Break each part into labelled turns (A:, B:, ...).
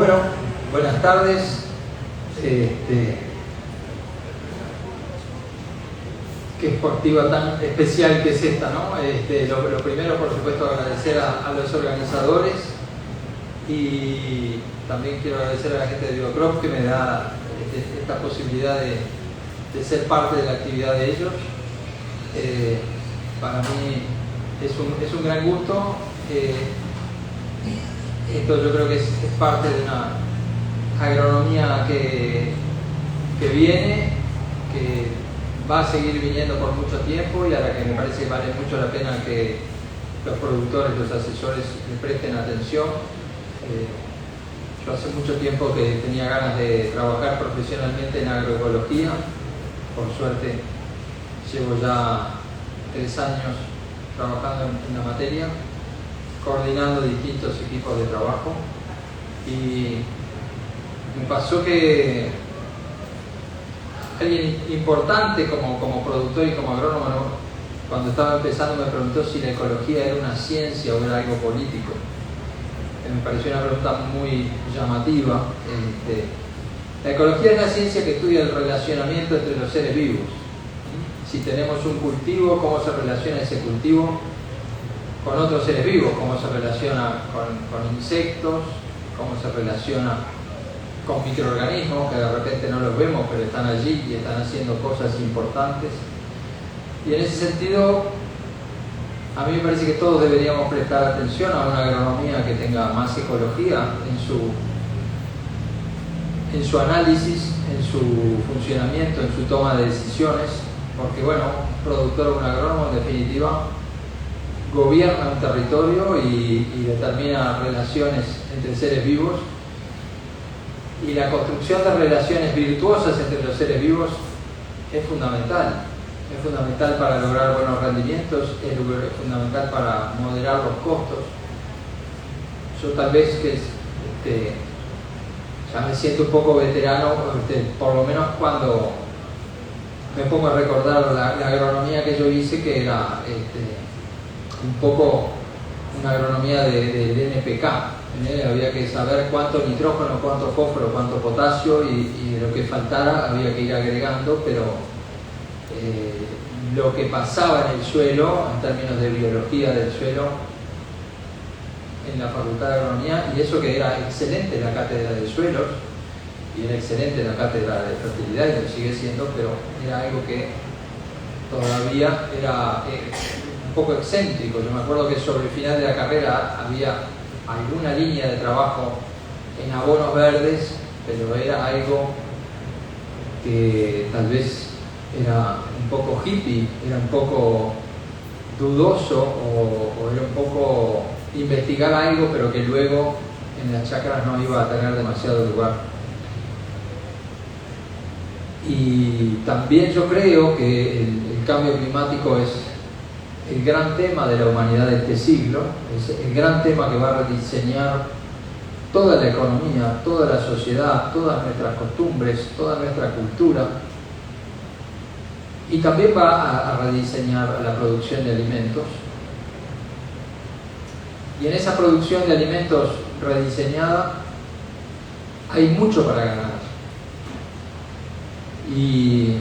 A: Bueno, buenas tardes. Qué esportiva tan especial que es esta, ¿no? Lo primero, por supuesto, agradecer a los organizadores y también quiero agradecer a la gente de Biocrop que me da esta posibilidad de ser parte de la actividad de ellos. Para mí es un gran gusto. Esto yo creo que es parte de una agronomía que viene, que va a seguir viniendo por mucho tiempo y a la que me parece que vale mucho la pena que los productores, los asesores le presten atención. Yo hace mucho tiempo que tenía ganas de trabajar profesionalmente en agroecología. Por suerte llevo ya 3 años trabajando en la materia, coordinando distintos equipos de trabajo, y me pasó que alguien importante como productor y como agrónomo, cuando estaba empezando, me preguntó si la ecología era una ciencia o era algo político. Me pareció una pregunta muy llamativa. La ecología es la ciencia que estudia el relacionamiento entre los seres vivos. Si tenemos un cultivo, cómo se relaciona ese cultivo con otros seres vivos, cómo se relaciona con insectos, cómo se relaciona con microorganismos que de repente no los vemos pero están allí y están haciendo cosas importantes. Y en ese sentido, a mí me parece que todos deberíamos prestar atención a una agronomía que tenga más ecología en su análisis, en su funcionamiento, en su toma de decisiones, porque bueno, un productor o un agrónomo en definitiva gobierna un territorio y determina relaciones entre seres vivos, y la construcción de relaciones virtuosas entre los seres vivos es fundamental. Es fundamental para lograr buenos rendimientos, es fundamental para moderar los costos. Yo tal vez que ya me siento un poco veterano, por lo menos cuando me pongo a recordar la agronomía que yo hice, que era un poco una agronomía del NPK. Había que saber cuánto nitrógeno, cuánto fósforo, cuánto potasio, y de lo que faltara había que ir agregando, pero lo que pasaba en el suelo, en términos de biología del suelo, en la Facultad de Agronomía, y eso que era excelente la cátedra de suelos, y era excelente la cátedra de fertilidad, y lo sigue siendo, pero era algo que todavía era un poco excéntrico. Yo me acuerdo que sobre el final de la carrera había alguna línea de trabajo en abonos verdes, pero era algo que tal vez era un poco hippie, era un poco dudoso, o era un poco investigar algo, pero que luego en las chacras no iba a tener demasiado lugar. Y también yo creo que el cambio climático es el gran tema de la humanidad de este siglo, es el gran tema que va a rediseñar toda la economía, toda la sociedad, todas nuestras costumbres, toda nuestra cultura, y también va a rediseñar la producción de alimentos. Y en esa producción de alimentos rediseñada hay mucho para ganar. Y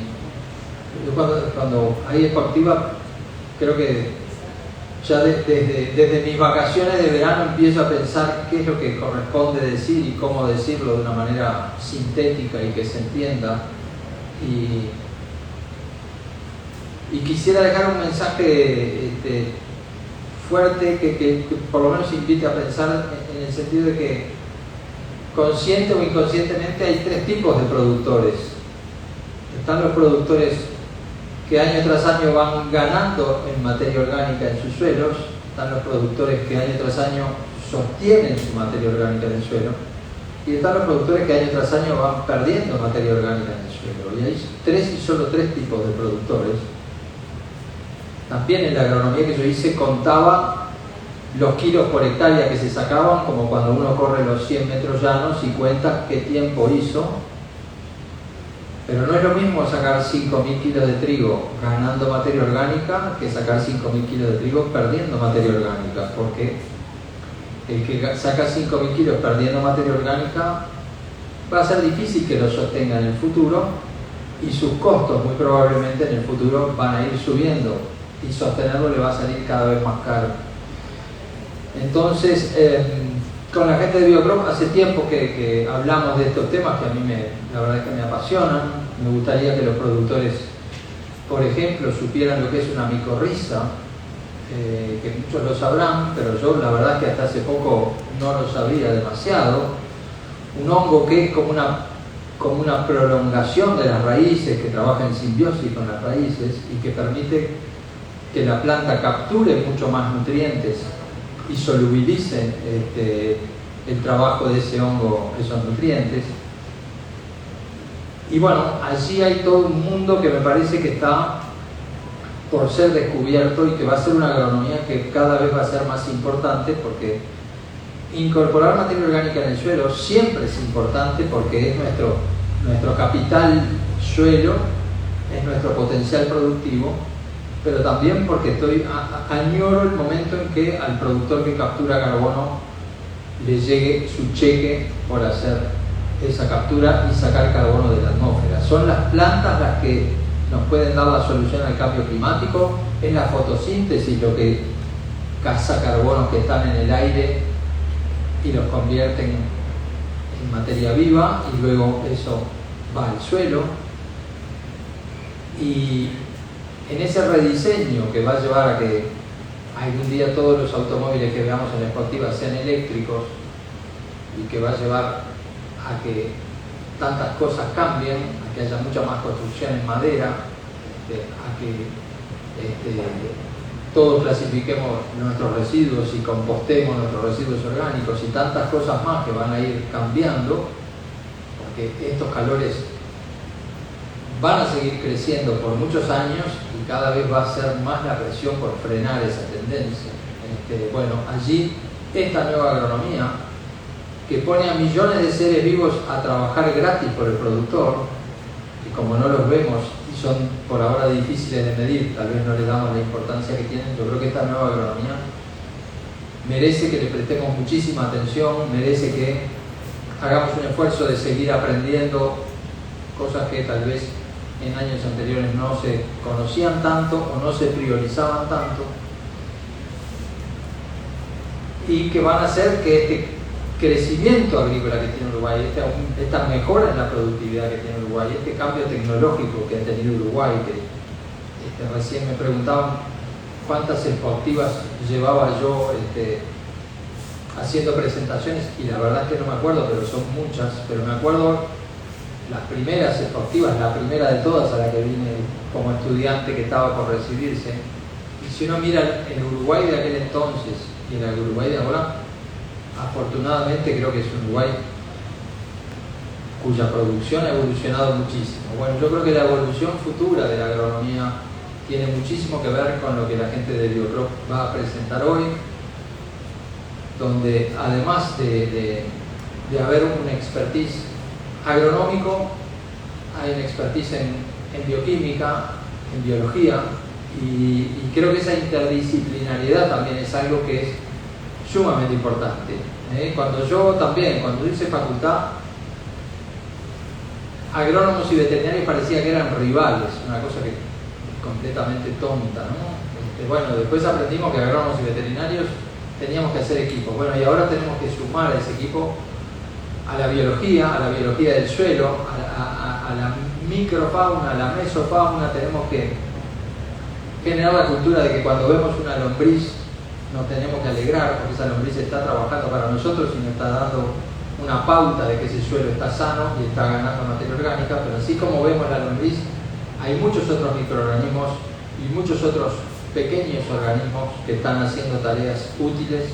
A: yo cuando hay esportiva, creo que ya desde mis vacaciones de verano empiezo a pensar qué es lo que corresponde decir y cómo decirlo de una manera sintética y que se entienda. Y quisiera dejar un mensaje fuerte que por lo menos invite a pensar, en el sentido de que consciente o inconscientemente hay 3 tipos de productores. Están los productores que año tras año van ganando en materia orgánica en sus suelos, están los productores que año tras año sostienen su materia orgánica en el suelo, y están los productores que año tras año van perdiendo materia orgánica en el suelo. Y hay 3 y solo 3 tipos de productores. También en la agronomía que yo hice contaba los kilos por hectárea que se sacaban, como cuando uno corre los 100 metros llanos y cuenta qué tiempo hizo. Pero no es lo mismo sacar 5.000 kilos de trigo ganando materia orgánica que sacar 5.000 kilos de trigo perdiendo materia orgánica, porque el que saca 5.000 kilos perdiendo materia orgánica va a ser difícil que lo sostenga en el futuro, y sus costos muy probablemente en el futuro van a ir subiendo y sostenerlo le va a salir cada vez más caro. Entonces, con la gente de Biocrop hace tiempo que hablamos de estos temas que a mí la verdad es que me apasionan. Me gustaría que los productores, por ejemplo, supieran lo que es una micorriza, que muchos lo sabrán, pero yo la verdad es que hasta hace poco no lo sabía demasiado. Un hongo que es como una prolongación de las raíces, que trabaja en simbiosis con las raíces y que permite que la planta capture mucho más nutrientes y solubilice el trabajo de ese hongo, esos nutrientes. Y bueno, allí hay todo un mundo que me parece que está por ser descubierto y que va a ser una agronomía que cada vez va a ser más importante, porque incorporar materia orgánica en el suelo siempre es importante, porque es nuestro capital suelo, es nuestro potencial productivo, pero también porque añoro el momento en que al productor que captura carbono le llegue su cheque por hacer esa captura y sacar carbono de la atmósfera. Son las plantas las que nos pueden dar la solución al cambio climático, es la fotosíntesis lo que caza carbonos que están en el aire y los convierten en materia viva, y luego eso va al suelo. Y en ese rediseño que va a llevar a que algún día todos los automóviles que veamos en la Sportiva sean eléctricos, y que va a llevar a que tantas cosas cambien, a que haya mucha más construcción en madera, a que todos clasifiquemos nuestros residuos y compostemos nuestros residuos orgánicos, y tantas cosas más que van a ir cambiando, porque estos calores van a seguir creciendo por muchos años y cada vez va a ser más la presión por frenar esa tendencia. Bueno, allí esta nueva agronomía, que pone a millones de seres vivos a trabajar gratis por el productor, que como no los vemos y son por ahora difíciles de medir, tal vez no le damos la importancia que tienen. Yo creo que esta nueva agronomía merece que le prestemos muchísima atención, merece que hagamos un esfuerzo de seguir aprendiendo cosas que tal vez en años anteriores no se conocían tanto o no se priorizaban tanto, y que van a hacer que este crecimiento agrícola que tiene Uruguay, esta mejora en la productividad que tiene Uruguay, este cambio tecnológico que ha tenido Uruguay, que recién me preguntaban cuántas expositivas llevaba yo haciendo presentaciones, y la verdad es que no me acuerdo, pero son muchas. Pero me acuerdo las primeras expositivas, la primera de todas a la que vine como estudiante que estaba por recibirse. Y si uno mira el Uruguay de aquel entonces y el Uruguay de ahora, afortunadamente creo que es un Uruguay cuya producción ha evolucionado muchísimo. Bueno, yo creo que la evolución futura de la agronomía tiene muchísimo que ver con lo que la gente de Biocrop va a presentar hoy, donde además de haber un expertise agronómico, hay un expertise en bioquímica, en biología, y creo que esa interdisciplinariedad también es algo que es sumamente importante. Cuando hice facultad, agrónomos y veterinarios parecía que eran rivales, una cosa que es completamente tonta, ¿no? Bueno, después aprendimos que agrónomos y veterinarios teníamos que hacer equipo. Bueno, y ahora tenemos que sumar a ese equipo a la biología del suelo, a la microfauna, a la mesofauna. Tenemos que generar la cultura de que cuando vemos una lombriz nos tenemos que alegrar, porque esa lombriz está trabajando para nosotros y nos está dando una pauta de que ese suelo está sano y está ganando materia orgánica. Pero así como vemos la lombriz, hay muchos otros microorganismos y muchos otros pequeños organismos que están haciendo tareas útiles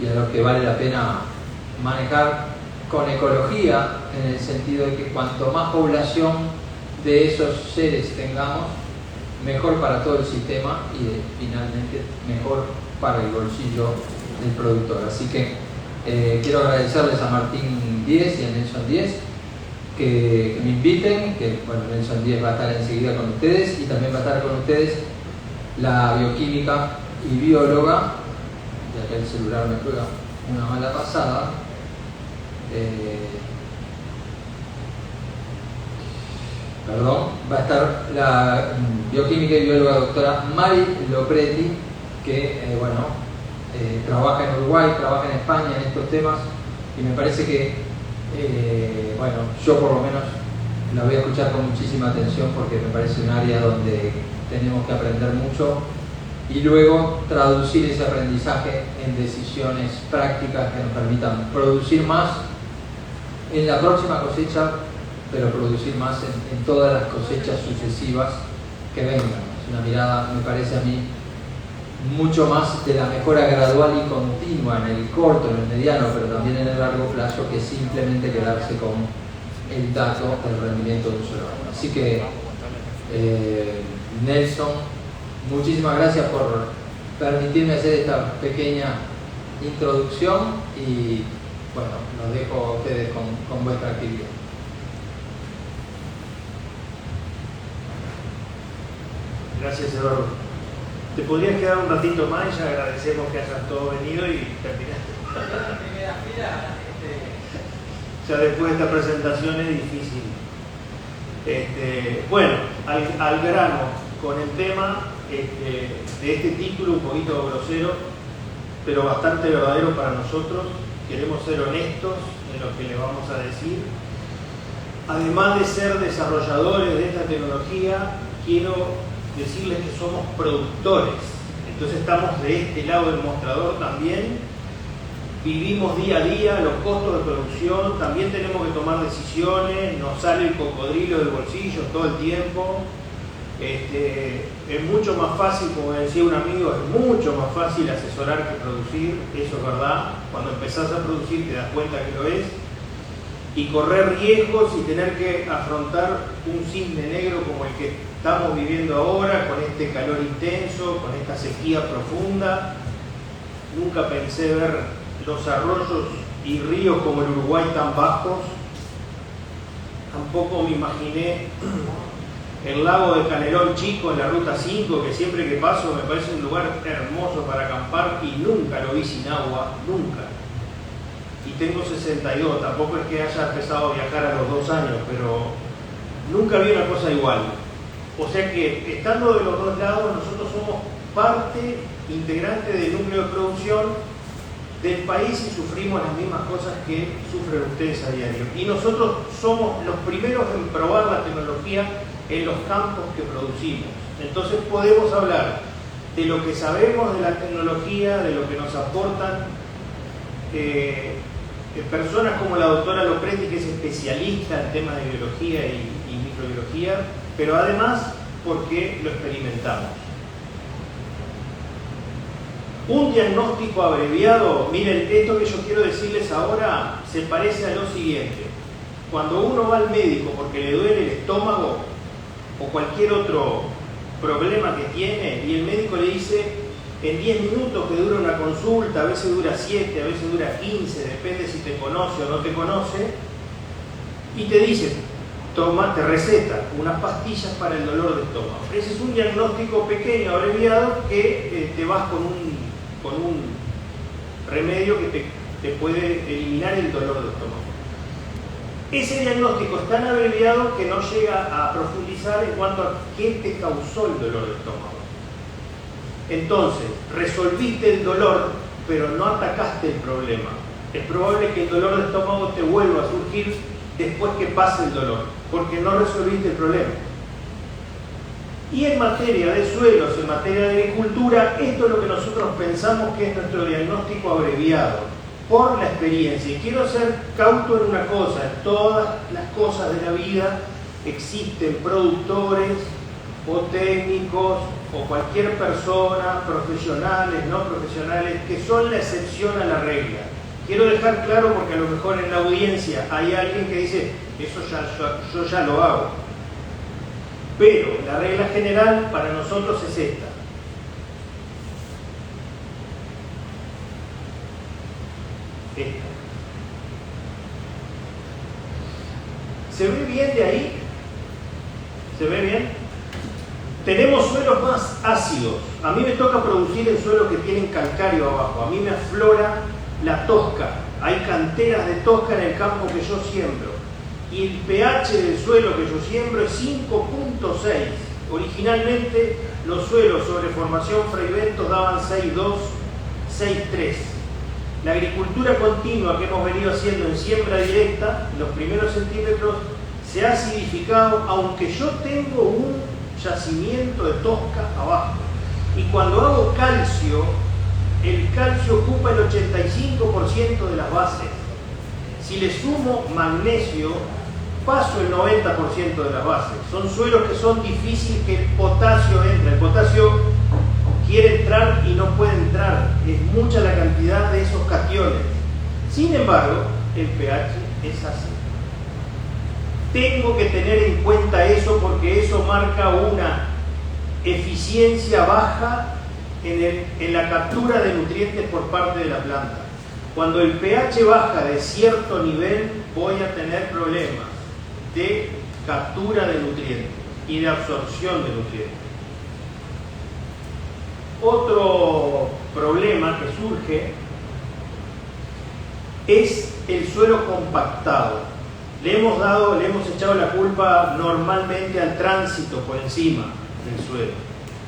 A: y a los que vale la pena manejar con ecología, en el sentido de que cuanto más población de esos seres tengamos, mejor para todo el sistema y finalmente mejor para el bolsillo del productor. Así que quiero agradecerles a Martín Díez y a Nelson Díez que me inviten, que bueno, Nelson Díez va a estar enseguida con ustedes, y también va a estar con ustedes la bioquímica y bióloga, ya que el celular me juega, una mala pasada. Perdón, va a estar la bioquímica y bióloga doctora Mari Lopretti, que trabaja en Uruguay, trabaja en España en estos temas, y me parece que, yo por lo menos la voy a escuchar con muchísima atención porque me parece un área donde tenemos que aprender mucho y luego traducir ese aprendizaje en decisiones prácticas que nos permitan producir más en la próxima cosecha, pero producir más en todas las cosechas sucesivas que vengan. Es una mirada, me parece a mí, mucho más de la mejora gradual y continua en el corto, en el mediano, pero también en el largo plazo, que simplemente quedarse con el dato del rendimiento de un solo año. Así que, Nelson, muchísimas gracias por permitirme hacer esta pequeña introducción y bueno, los dejo a ustedes con vuestra actividad.
B: Gracias, Eduardo. Te podrías quedar un ratito más y ya agradecemos que hayas todos venido y terminaste. Ya después de esta presentación es difícil. Bueno, al grano, con el tema de este título un poquito grosero, pero bastante verdadero para nosotros. Queremos ser honestos en lo que le vamos a decir. Además de ser desarrolladores de esta tecnología, quiero decirles que somos productores. Entonces estamos de este lado del mostrador también. Vivimos día a día los costos de producción, también tenemos que tomar decisiones, nos sale el cocodrilo del bolsillo todo el tiempo. Es mucho más fácil, como decía un amigo, es mucho más fácil asesorar que producir, eso es verdad. Cuando empezás a producir te das cuenta que lo es. Y correr riesgos y tener que afrontar un cisne negro como el que estamos viviendo ahora, con este calor intenso, con esta sequía profunda. Nunca pensé ver los arroyos y ríos como el Uruguay tan bajos. Tampoco me imaginé el lago de Canelón Chico en la Ruta 5, que siempre que paso me parece un lugar hermoso para acampar y nunca lo vi sin agua, nunca. Y tengo 62, tampoco es que haya empezado a viajar a los 2 años, pero nunca vi una cosa igual. O sea que, estando de los dos lados, nosotros somos parte integrante del núcleo de producción del país y sufrimos las mismas cosas que sufren ustedes a diario. Y nosotros somos los primeros en probar la tecnología en los campos que producimos. Entonces podemos hablar de lo que sabemos de la tecnología, de lo que nos aportan personas como la doctora Lopretti, que es especialista en temas de biología y microbiología, pero además porque lo experimentamos. Un diagnóstico abreviado, miren, esto que yo quiero decirles ahora se parece a lo siguiente. Cuando uno va al médico porque le duele el estómago o cualquier otro problema que tiene y el médico le dice en 10 minutos que dura una consulta, a veces dura 7, a veces dura 15, depende si te conoce o no te conoce, y te dice, toma, te receta unas pastillas para el dolor de estómago. Ese es un diagnóstico pequeño, abreviado, que te vas con un remedio que te puede eliminar el dolor de estómago. Ese diagnóstico es tan abreviado que no llega a profundizar en cuanto a qué te causó el dolor de estómago. Entonces, resolviste el dolor, pero no atacaste el problema. Es probable que el dolor de estómago te vuelva a surgir después que pase el dolor, porque no resolviste el problema. Y en materia de suelos, en materia de agricultura, esto es lo que nosotros pensamos que es nuestro diagnóstico abreviado, por la experiencia. Y quiero ser cauto en una cosa: en todas las cosas de la vida existen productores o técnicos o cualquier persona, profesionales, no profesionales, que son la excepción a la regla. Quiero dejar claro, porque a lo mejor en la audiencia hay alguien que dice, eso yo ya lo hago. Pero la regla general para nosotros es esta. ¿Se ve bien de ahí? ¿Se ve bien? Tenemos suelos más ácidos. A mí me toca producir en suelos que tienen calcáreo abajo. A mí me aflora la tosca. Hay canteras de tosca en el campo que yo siembro. Y el pH del suelo que yo siembro es 5.6. Originalmente los suelos sobre formación Freyventos daban 6.2, 6.3. La agricultura continua que hemos venido haciendo en siembra directa, los primeros centímetros, se ha acidificado, aunque yo tengo un yacimiento de tosca abajo. Y cuando hago calcio, el calcio ocupa el 85% de las bases. Si le sumo magnesio, paso el 90% de las bases. Son suelos que son difíciles que el potasio entre. El potasio quiere entrar y no puede entrar. Es mucha la cantidad de esos cationes. Sin embargo, el pH es así. Tengo que tener en cuenta eso porque eso marca una eficiencia baja en la captura de nutrientes por parte de la planta. Cuando el pH baja de cierto nivel, voy a tener problemas de captura de nutrientes y de absorción de nutrientes. Otro problema que surge es el suelo compactado. Le hemos echado la culpa normalmente al tránsito por encima del suelo.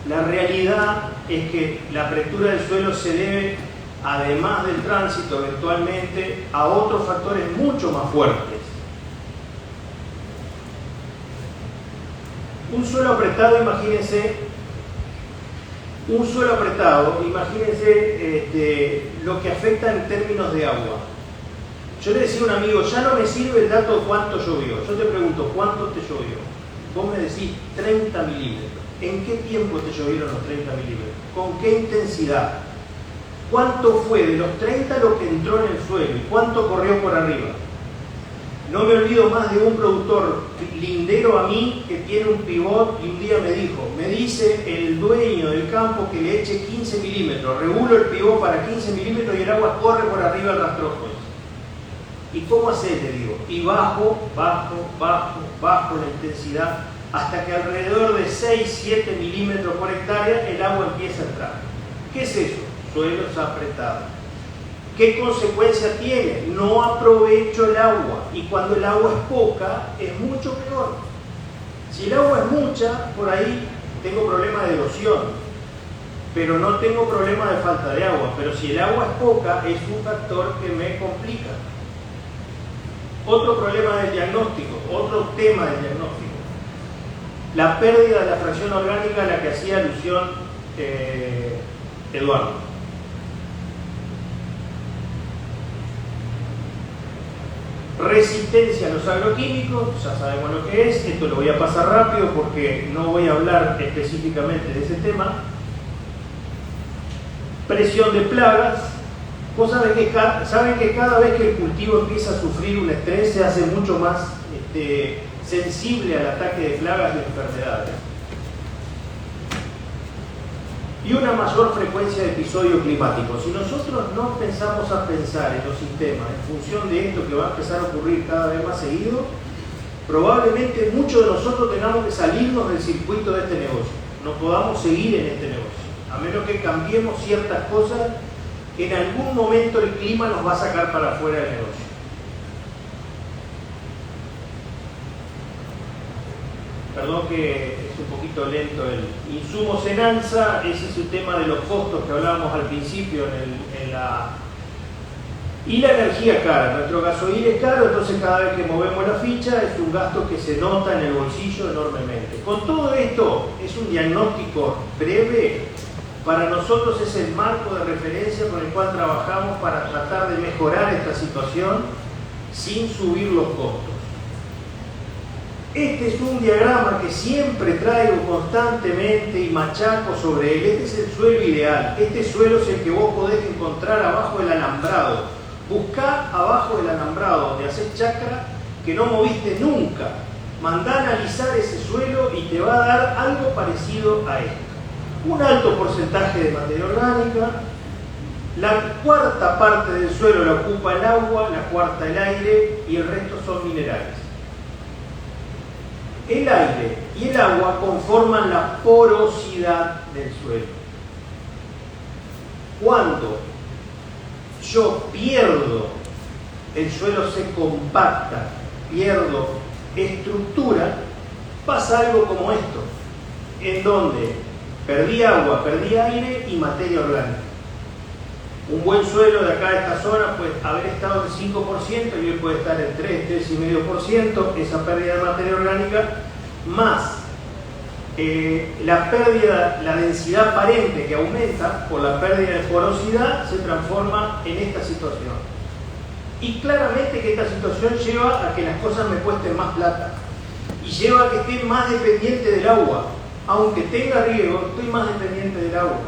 B: La realidad es que la apertura del suelo se debe, además del tránsito, eventualmente a otros factores mucho más fuertes. Un suelo apretado, imagínense lo que afecta en términos de agua. Yo le decía a un amigo, ya no me sirve el dato de cuánto llovió. Yo te pregunto, ¿cuánto te llovió? Vos me decís 30 milímetros. ¿En qué tiempo te llovieron los 30 milímetros? ¿Con qué intensidad? ¿Cuánto fue de los 30 lo que entró en el suelo? ¿Y cuánto corrió por arriba? No me olvido más de un productor lindero a mí que tiene un pivot y un día me dice el dueño del campo que le eche 15 milímetros. Regulo el pivot para 15 milímetros y el agua corre por arriba del rastrojo. ¿Y cómo haces? Le digo. Y bajo la intensidad hasta que alrededor de 6-7 milímetros por hectárea el agua empieza a entrar. ¿Qué es eso? Suelos apretados. ¿Qué consecuencia tiene? No aprovecho el agua, y cuando el agua es poca es mucho peor. Si el agua es mucha, por ahí tengo problema de erosión, pero no tengo problema de falta de agua. Pero si el agua es poca, es un factor que me complica. Otro problema del diagnóstico, otro tema del diagnóstico. La pérdida de la fracción orgánica a la que hacía alusión Eduardo. Resistencia a los agroquímicos, ya sabemos lo que es. Esto lo voy a pasar rápido porque no voy a hablar específicamente de ese tema. Presión de plagas. Vos saben que cada vez que el cultivo empieza a sufrir un estrés se hace mucho más sensible al ataque de plagas y enfermedades. Y una mayor frecuencia de episodios climáticos. Si nosotros no empezamos a pensar en los sistemas en función de esto que va a empezar a ocurrir cada vez más seguido, probablemente muchos de nosotros tengamos que salirnos del circuito de este negocio. No podamos seguir en este negocio, a menos que cambiemos ciertas cosas que en algún momento el clima nos va a sacar para afuera del negocio. Perdón que es un poquito lento el insumos en alza. Ese es el tema de los costos que hablábamos al principio y la energía cara. Nuestro gasoil es caro, entonces cada vez que movemos la ficha es un gasto que se nota en el bolsillo enormemente. Con todo esto es un diagnóstico breve. Para nosotros es el marco de referencia con el cual trabajamos para tratar de mejorar esta situación sin subir los costos. Este es un diagrama que siempre traigo constantemente y machaco sobre él. Este es el suelo ideal. Este suelo es el que vos podés encontrar abajo del alambrado. Buscá abajo del alambrado donde haces chacra que no moviste nunca. Mandá a analizar ese suelo y te va a dar algo parecido a esto. Un alto porcentaje de materia orgánica. La cuarta parte del suelo la ocupa el agua, la cuarta el aire y el resto son minerales. El aire y el agua conforman la porosidad del suelo. Cuando yo pierdo, el suelo se compacta, pierdo estructura, pasa algo como esto, en donde perdí agua, perdí aire y materia orgánica. Un buen suelo de acá de esta zona puede haber estado en 5% y hoy puede estar en 3, 3,5%, esa pérdida de materia orgánica, más la pérdida, la densidad aparente que aumenta por la pérdida de porosidad, se transforma en esta situación. Y claramente que esta situación lleva a que las cosas me cuesten más plata y lleva a que esté más dependiente del agua. Aunque tenga riego, estoy más dependiente del agua.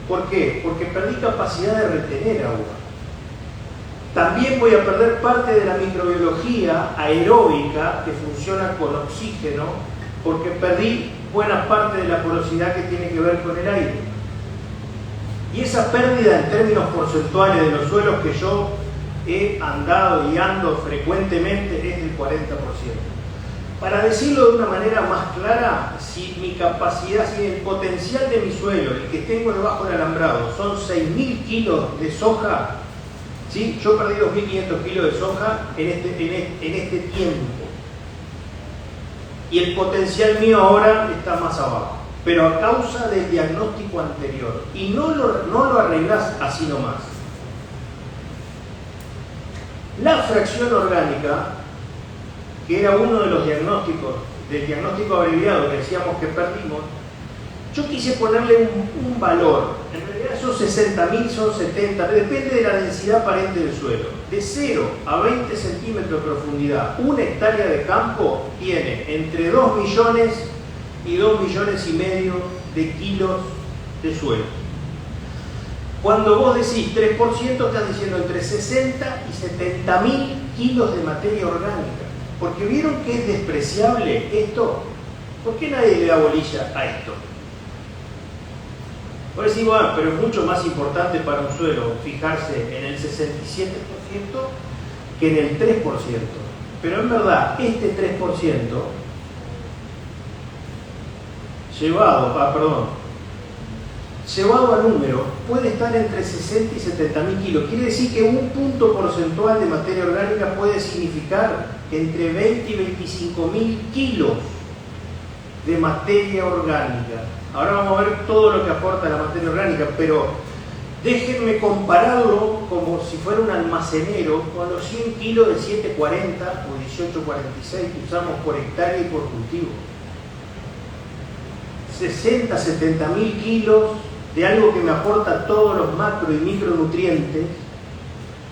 B: ¿Por qué? Porque perdí capacidad de retener agua. También voy a perder parte de la microbiología aeróbica que funciona con oxígeno, porque perdí buena parte de la porosidad que tiene que ver con el aire. Y esa pérdida en términos porcentuales de los suelos que yo he andado y ando frecuentemente es del 40%. Para decirlo de una manera más clara, si mi capacidad, si el potencial de mi suelo, el que tengo debajo del alambrado, son 6.000 kilos de soja, ¿sí? Yo perdí 2.500 kilos de soja en este tiempo. Y el potencial mío ahora está más abajo, pero a causa del diagnóstico anterior. Y no lo arreglás así nomás. La fracción orgánica, que era uno de los diagnósticos, del diagnóstico abreviado que decíamos que perdimos, yo quise ponerle un valor. En realidad son 60.000, son 70, depende de la densidad aparente del suelo. De 0 a 20 centímetros de profundidad, una hectárea de campo tiene entre 2 millones y 2 millones y medio de kilos de suelo. Cuando vos decís 3%, estás diciendo entre 60 y 70.000 kilos de materia orgánica. Porque vieron que es despreciable esto. ¿Por qué nadie le da bolilla a esto? Por decir, bueno, pero es mucho más importante para un suelo fijarse en el 67% que en el 3%. Pero en verdad, este 3% llevado a número, puede estar entre 60 y 70.000 kilos. Quiere decir que un punto porcentual de materia orgánica puede significar entre 20 y 25.000 kilos de materia orgánica. Ahora vamos a ver todo lo que aporta la materia orgánica, pero déjenme compararlo como si fuera un almacenero con los 100 kilos de 7,40 o 18,46 que usamos por hectárea y por cultivo. 60, 70.000 kilos de algo que me aporta todos los macro y micronutrientes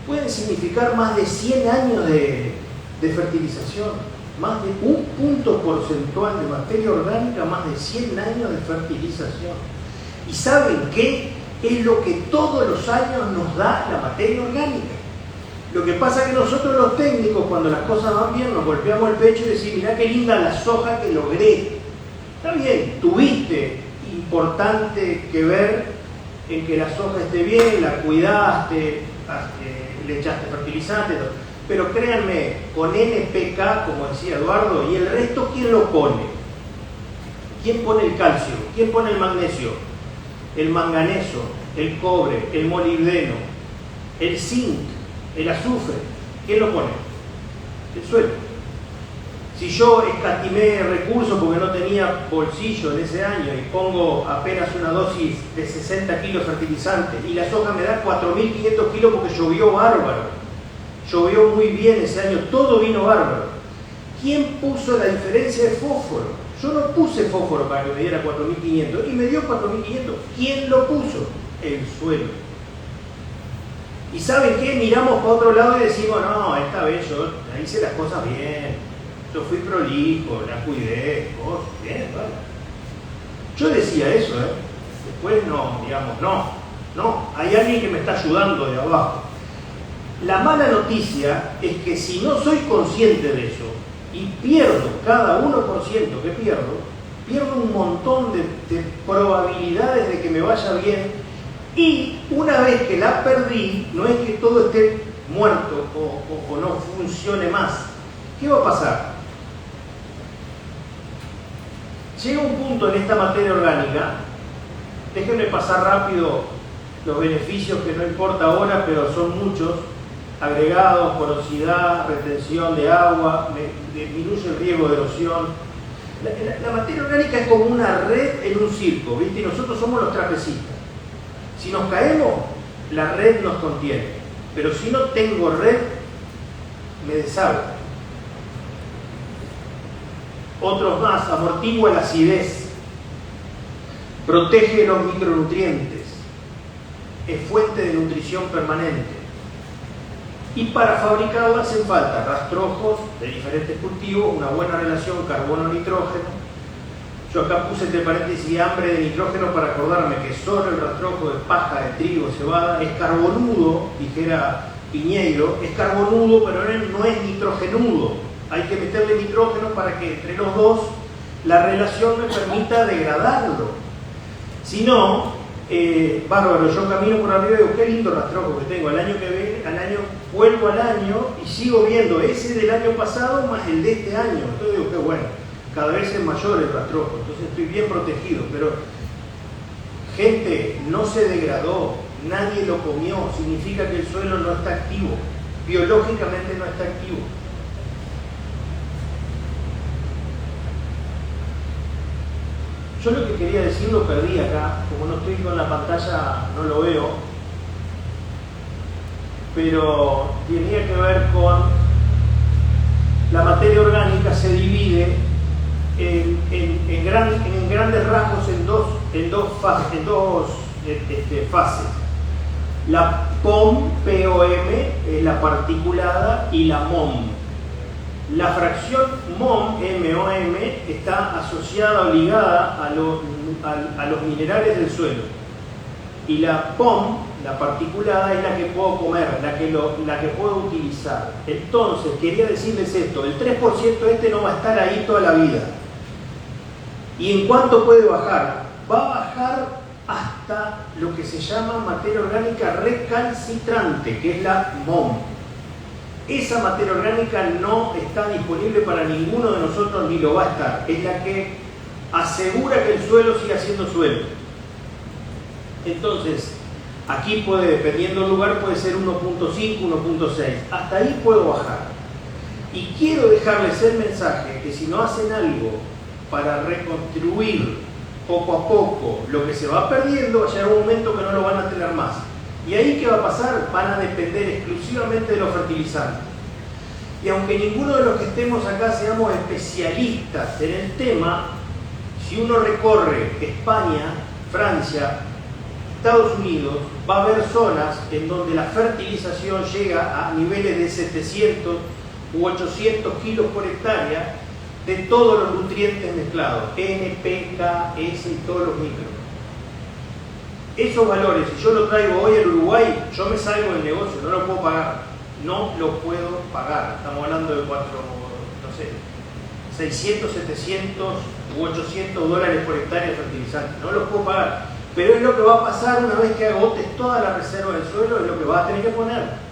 B: pueden significar más de 100 años de fertilización, más de un punto porcentual de materia orgánica, más de 100 años de fertilización. ¿Y saben qué? Es lo que todos los años nos da la materia orgánica. Lo que pasa es que nosotros los técnicos, cuando las cosas van bien, nos golpeamos el pecho y decimos, mirá qué linda la soja que logré. Está bien, tuviste importante que ver en que la soja esté bien, la cuidaste, le echaste fertilizante, pero créanme, con NPK, como decía Eduardo, y el resto, ¿quién lo pone? ¿Quién pone el calcio? ¿Quién pone el magnesio? El manganeso, el cobre, el molibdeno, el zinc, el azufre. ¿Quién lo pone? El suelo. Si yo escatimé recursos porque no tenía bolsillo en ese año y pongo apenas una dosis de 60 kilos de fertilizante y la soja me da 4.500 kilos porque llovió bárbaro, llovió muy bien ese año, todo vino bárbaro. ¿Quién puso la diferencia de fósforo? Yo no puse fósforo para que me diera 4.500 y me dio 4.500. ¿Quién lo puso? El suelo. ¿Y saben qué? Miramos para otro lado y decimos, no, esta vez yo hice las cosas bien. Yo fui prolijo, la cuidé, bien, vale. Yo decía eso, después no, digamos, no, hay alguien que me está ayudando de abajo. La mala noticia es que si no soy consciente de eso y pierdo cada 1% que pierdo un montón de probabilidades de que me vaya bien, y una vez que la perdí, no es que todo esté muerto o no funcione más. ¿Qué va a pasar? Llega un punto en esta materia orgánica, déjenme pasar rápido los beneficios que no importa ahora, pero son muchos: agregados, porosidad, retención de agua, disminuye el riesgo de erosión. La materia orgánica es como una red en un circo, ¿viste? Y nosotros somos los trapecistas. Si nos caemos, la red nos contiene, pero si no tengo red, me deshago. Otros más: amortigua la acidez, protege los micronutrientes, es fuente de nutrición permanente. Y para fabricarla hacen falta rastrojos de diferentes cultivos, una buena relación carbono-nitrógeno. Yo acá puse entre paréntesis hambre de nitrógeno para acordarme que solo el rastrojo de paja, de trigo, cebada es carbonudo, dijera Piñeiro, es carbonudo, pero no es nitrogenudo. Hay que meterle nitrógeno para que entre los dos la relación me permita degradarlo. Si no, bárbaro, yo camino por arriba y digo, qué lindo rastrojo que tengo. Al año que viene, vuelvo al año y sigo viendo ese del año pasado más el de este año. Entonces digo, qué bueno, cada vez es mayor el rastrojo, entonces estoy bien protegido. Pero, gente, no se degradó, nadie lo comió, significa que el suelo no está activo, biológicamente no está activo. Yo lo que quería decir lo perdí acá, como no estoy con la pantalla no lo veo, pero tenía que ver con la materia orgánica. Se divide en grandes rasgos en dos fases. La POM, P-O-M, es la particulada, y la MOM. La fracción MOM, M-O-M, está asociada o ligada a los minerales del suelo. Y la POM, la particulada, es la que puedo comer, la que puedo utilizar. Entonces, quería decirles esto: el 3% este no va a estar ahí toda la vida. ¿Y en cuánto puede bajar? Va a bajar hasta lo que se llama materia orgánica recalcitrante, que es la MOM. Esa materia orgánica no está disponible para ninguno de nosotros, ni lo va a estar. Es la que asegura que el suelo siga siendo suelo. Entonces, aquí puede, dependiendo del lugar, puede ser 1.5, 1.6. Hasta ahí puedo bajar. Y quiero dejarles el mensaje que si no hacen algo para reconstruir poco a poco lo que se va perdiendo, va a llegar un momento que no lo van a tener más. Y ahí, ¿qué va a pasar? Van a depender exclusivamente de los fertilizantes. Y aunque ninguno de los que estemos acá seamos especialistas en el tema, si uno recorre España, Francia, Estados Unidos, va a haber zonas en donde la fertilización llega a niveles de 700 u 800 kilos por hectárea de todos los nutrientes mezclados, N, P, K, S y todos los micros. Esos valores, si yo lo traigo hoy al Uruguay, yo me salgo del negocio, no lo puedo pagar. No lo puedo pagar. Estamos hablando de 600, 700 u 800 dólares por hectárea de fertilizante. No lo puedo pagar. Pero es lo que va a pasar una vez que agotes toda la reserva del suelo, es lo que vas a tener que poner.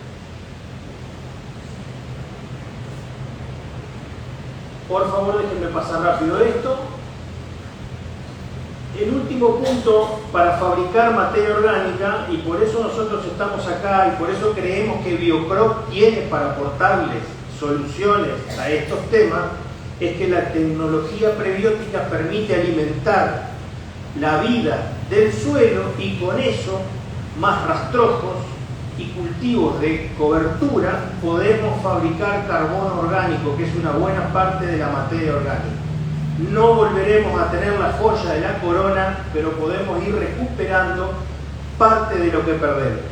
B: Por favor, déjenme pasar rápido esto. El último punto para fabricar materia orgánica, y por eso nosotros estamos acá y por eso creemos que Biocrop tiene para aportarles soluciones a estos temas, es que la tecnología prebiótica permite alimentar la vida del suelo y con eso, más rastrojos y cultivos de cobertura, podemos fabricar carbono orgánico, que es una buena parte de la materia orgánica. No volveremos a tener la joya de la corona, pero podemos ir recuperando parte de lo que perdemos.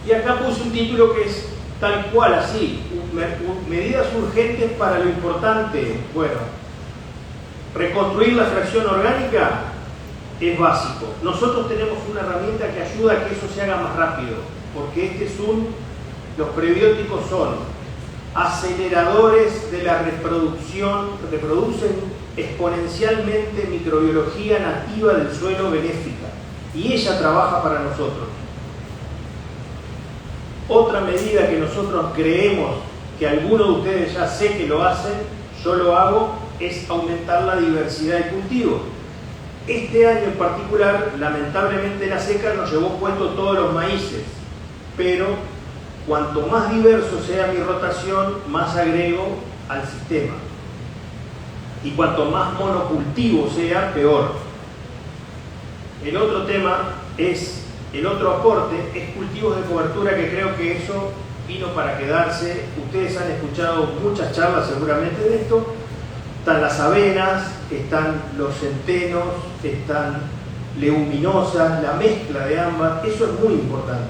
B: Y acá puse un título que es tal cual, así: medidas urgentes para lo importante. Bueno, reconstruir la fracción orgánica es básico. Nosotros tenemos una herramienta que ayuda a que eso se haga más rápido, porque los prebióticos son aceleradores de la reproducción, reproducen exponencialmente microbiología nativa del suelo benéfica, y ella trabaja para nosotros. Otra medida que nosotros creemos que algunos de ustedes ya sé que lo hacen, yo lo hago, es aumentar la diversidad de cultivos. Este año en particular, lamentablemente la seca nos llevó puesto todos los maíces, pero cuanto más diverso sea mi rotación, más agrego al sistema. Y cuanto más monocultivo sea, peor. El otro tema es, el otro aporte es cultivos de cobertura, que creo que eso vino para quedarse. Ustedes han escuchado muchas charlas seguramente de esto. Están las avenas, están los centenos, están leguminosas, la mezcla de ambas, eso es muy importante.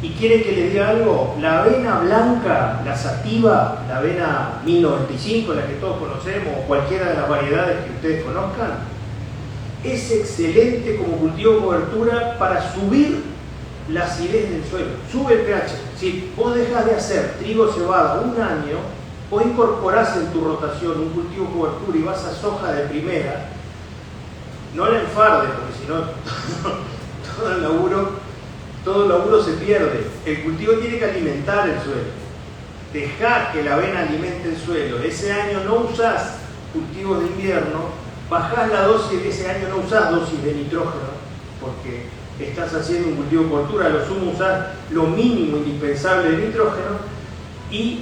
B: ¿Y quieren que les diga algo? La avena blanca, la sativa, la avena 1095, la que todos conocemos, o cualquiera de las variedades que ustedes conozcan, es excelente como cultivo de cobertura para subir la acidez del suelo, sube el pH. Si vos dejas de hacer trigo cebada un año, vos incorporás en tu rotación un cultivo de cobertura y vas a soja de primera, no la enfardes, porque si no todo el laburo se pierde. El cultivo tiene que alimentar el suelo. Dejá que la avena alimente el suelo. Ese año no usás cultivos de invierno, bajás la dosis, ese año no usás dosis de nitrógeno, porque estás haciendo un cultivo de cobertura, lo sumo usás lo mínimo indispensable de nitrógeno, y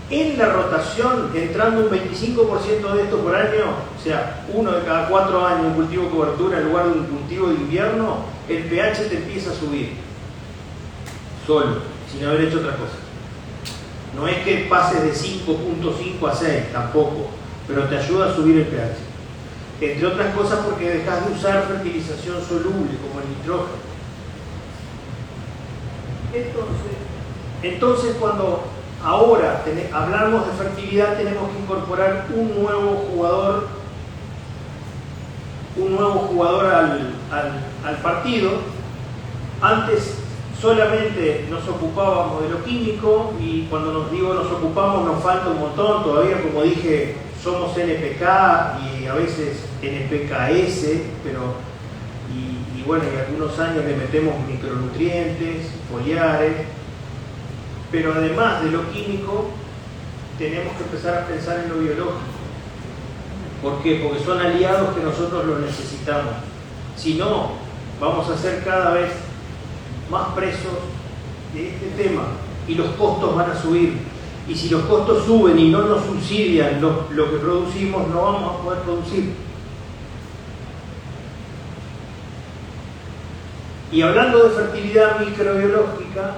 B: en la rotación, entrando un 25% de esto por año, o sea, 1 de cada 4 años un cultivo de cobertura en lugar de un cultivo de invierno, el pH te empieza a subir, solo, sin haber hecho otra cosa. No es que pases de 5.5 a 6, tampoco, pero te ayuda a subir el pH. Entre otras cosas porque dejas de usar fertilización soluble, como el nitrógeno. Entonces cuando ahora hablamos de fertilidad, tenemos que incorporar un nuevo jugador al partido. Antes solamente nos ocupábamos de lo químico, y cuando nos ocupamos nos falta un montón todavía. Como dije, somos NPK y a veces NPKS, pero y bueno, y algunos años le metemos micronutrientes, foliares. Pero además de lo químico, tenemos que empezar a pensar en lo biológico. ¿Por qué? Porque son aliados que nosotros los necesitamos. Si no, vamos a ser cada vez más presos de este tema y los costos van a subir. Y si los costos suben y no nos subsidian lo que producimos, no vamos a poder producir. Y hablando de fertilidad microbiológica,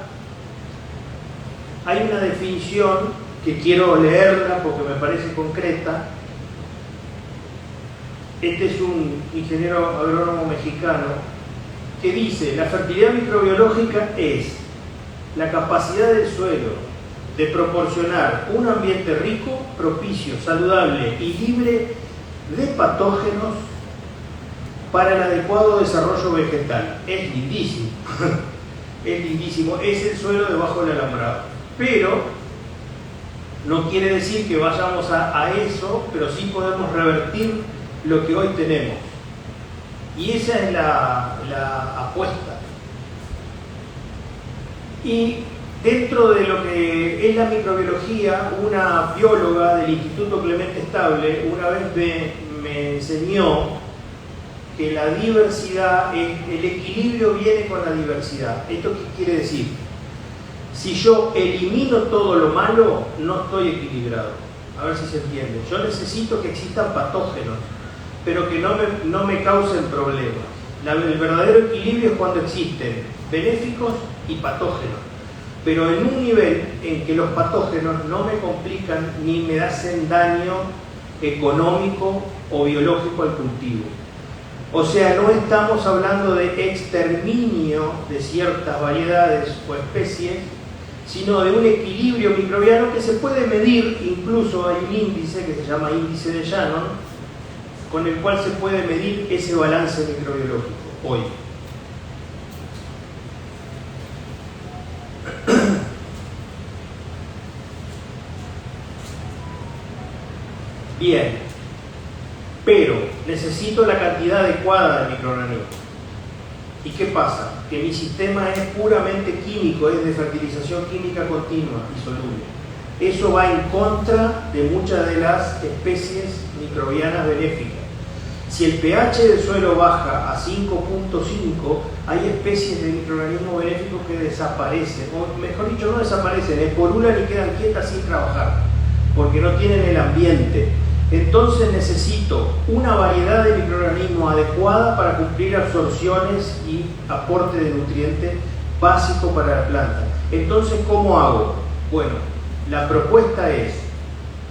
B: hay una definición que quiero leerla porque me parece concreta. Este es un ingeniero agrónomo mexicano que dice: la fertilidad microbiológica es la capacidad del suelo de proporcionar un ambiente rico, propicio, saludable y libre de patógenos para el adecuado desarrollo vegetal. Es lindísimo, es lindísimo, es el suelo debajo del alambrado. Pero no quiere decir que vayamos a eso, pero sí podemos revertir lo que hoy tenemos. Y esa es la apuesta. Y dentro de lo que es la microbiología, una bióloga del Instituto Clemente Estable una vez me enseñó que la diversidad, el equilibrio viene con la diversidad. ¿Esto qué quiere decir? Si yo elimino todo lo malo, no estoy equilibrado. A ver si se entiende. Yo necesito que existan patógenos, pero que no me causen problemas. El verdadero equilibrio es cuando existen benéficos y patógenos, pero en un nivel en que los patógenos no me complican ni me hacen daño económico o biológico al cultivo. O sea, no estamos hablando de exterminio de ciertas variedades o especies, sino de un equilibrio microbiano que se puede medir. Incluso hay un índice que se llama índice de Shannon, con el cual se puede medir ese balance microbiológico hoy. Bien, pero necesito la cantidad adecuada de microorganismos. ¿Y qué pasa? Que mi sistema es puramente químico, es de fertilización química continua y soluble. Eso va en contra de muchas de las especies microbianas benéficas. Si el pH del suelo baja a 5.5, hay especies de microorganismos benéficos que desaparecen, o mejor dicho, no desaparecen, esporulan y quedan quietas sin trabajar, porque no tienen el ambiente. Entonces necesito una variedad de microorganismos adecuada para cumplir absorciones y aporte de nutrientes básico para la planta. Entonces, ¿cómo hago? Bueno, la propuesta es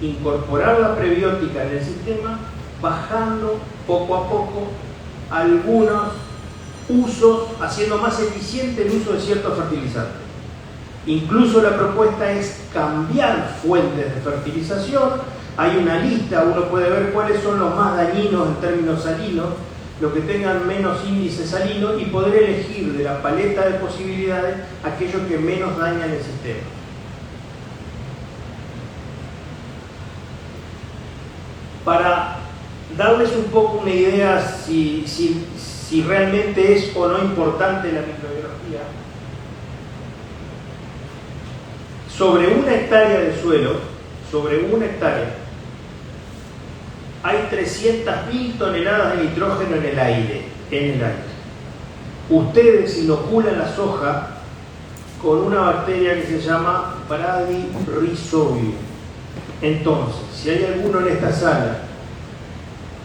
B: incorporar la prebiótica en el sistema, bajando poco a poco algunos usos, haciendo más eficiente el uso de ciertos fertilizantes. Incluso la propuesta es cambiar fuentes de fertilización. Hay una lista, uno puede ver cuáles son los más dañinos en términos salinos, los que tengan menos índice salino, y poder elegir de la paleta de posibilidades aquellos que menos dañan el sistema. Para darles un poco una idea si realmente es o no importante la microbiología, sobre 1 hectárea de suelo, sobre 1 hectárea, hay 300.000 toneladas de nitrógeno en el aire. Ustedes inoculan la soja con una bacteria que se llama Bradyrhizobium. Entonces, si hay alguno en esta sala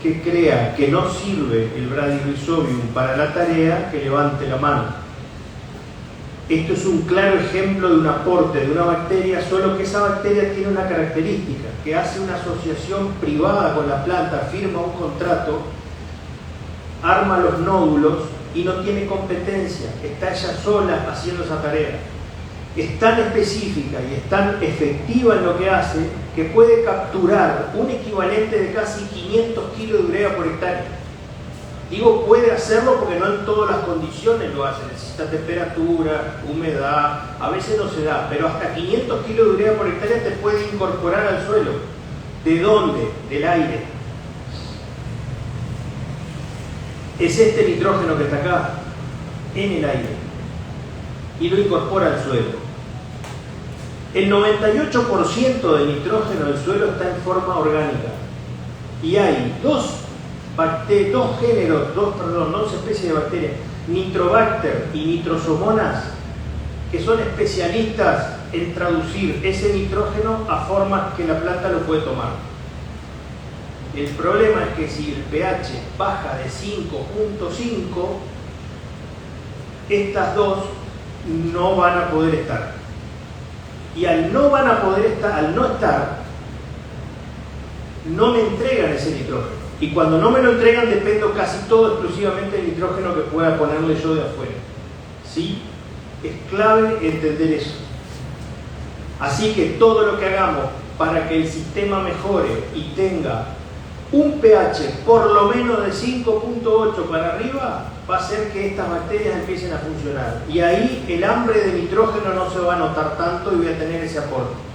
B: que crea que no sirve el Bradyrhizobium para la tarea, que levante la mano. Esto es un claro ejemplo de un aporte de una bacteria, solo que esa bacteria tiene una característica, que hace una asociación privada con la planta, firma un contrato, arma los nódulos y no tiene competencia, está ella sola haciendo esa tarea. Es tan específica y es tan efectiva en lo que hace que puede capturar un equivalente de casi 500 kilos de urea por hectárea. Digo puede hacerlo porque no en todas las condiciones lo hace, necesita temperatura, humedad, a veces no se da, pero hasta 500 kilos de urea por hectárea te puede incorporar al suelo. ¿De dónde? Del aire. Es este nitrógeno que está acá, en el aire, y lo incorpora al suelo. El 98% del nitrógeno del suelo está en forma orgánica, y hay dos especies de bacterias, Nitrobacter y Nitrosomonas, que son especialistas en traducir ese nitrógeno a formas que la planta lo puede tomar. El problema es que si el pH baja de 5.5, estas dos no van a poder estar. Y al no estar, no me entregan ese nitrógeno. Y cuando no me lo entregan, dependo casi todo exclusivamente del nitrógeno que pueda ponerle yo de afuera. ¿Sí? Es clave entender eso. Así que todo lo que hagamos para que el sistema mejore y tenga un pH por lo menos de 5.8 para arriba, va a hacer que estas bacterias empiecen a funcionar. Y ahí el hambre de nitrógeno no se va a notar tanto y voy a tener ese aporte.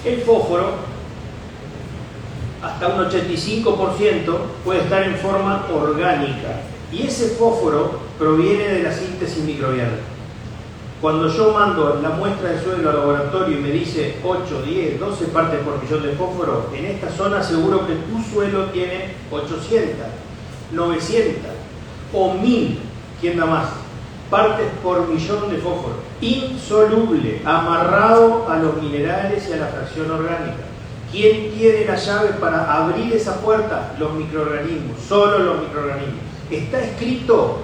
B: El fósforo, hasta un 85%, puede estar en forma orgánica. Y ese fósforo proviene de la síntesis microbiana. Cuando yo mando la muestra de suelo al laboratorio y me dice 8, 10, 12 partes por millón de fósforo, en esta zona seguro que tu suelo tiene 800, 900 o 1000, ¿quién da más? Partes por millón de fósforo, insoluble, amarrado a los minerales y a la fracción orgánica. ¿Quién tiene la llave para abrir esa puerta? Los microorganismos, solo los microorganismos. Está escrito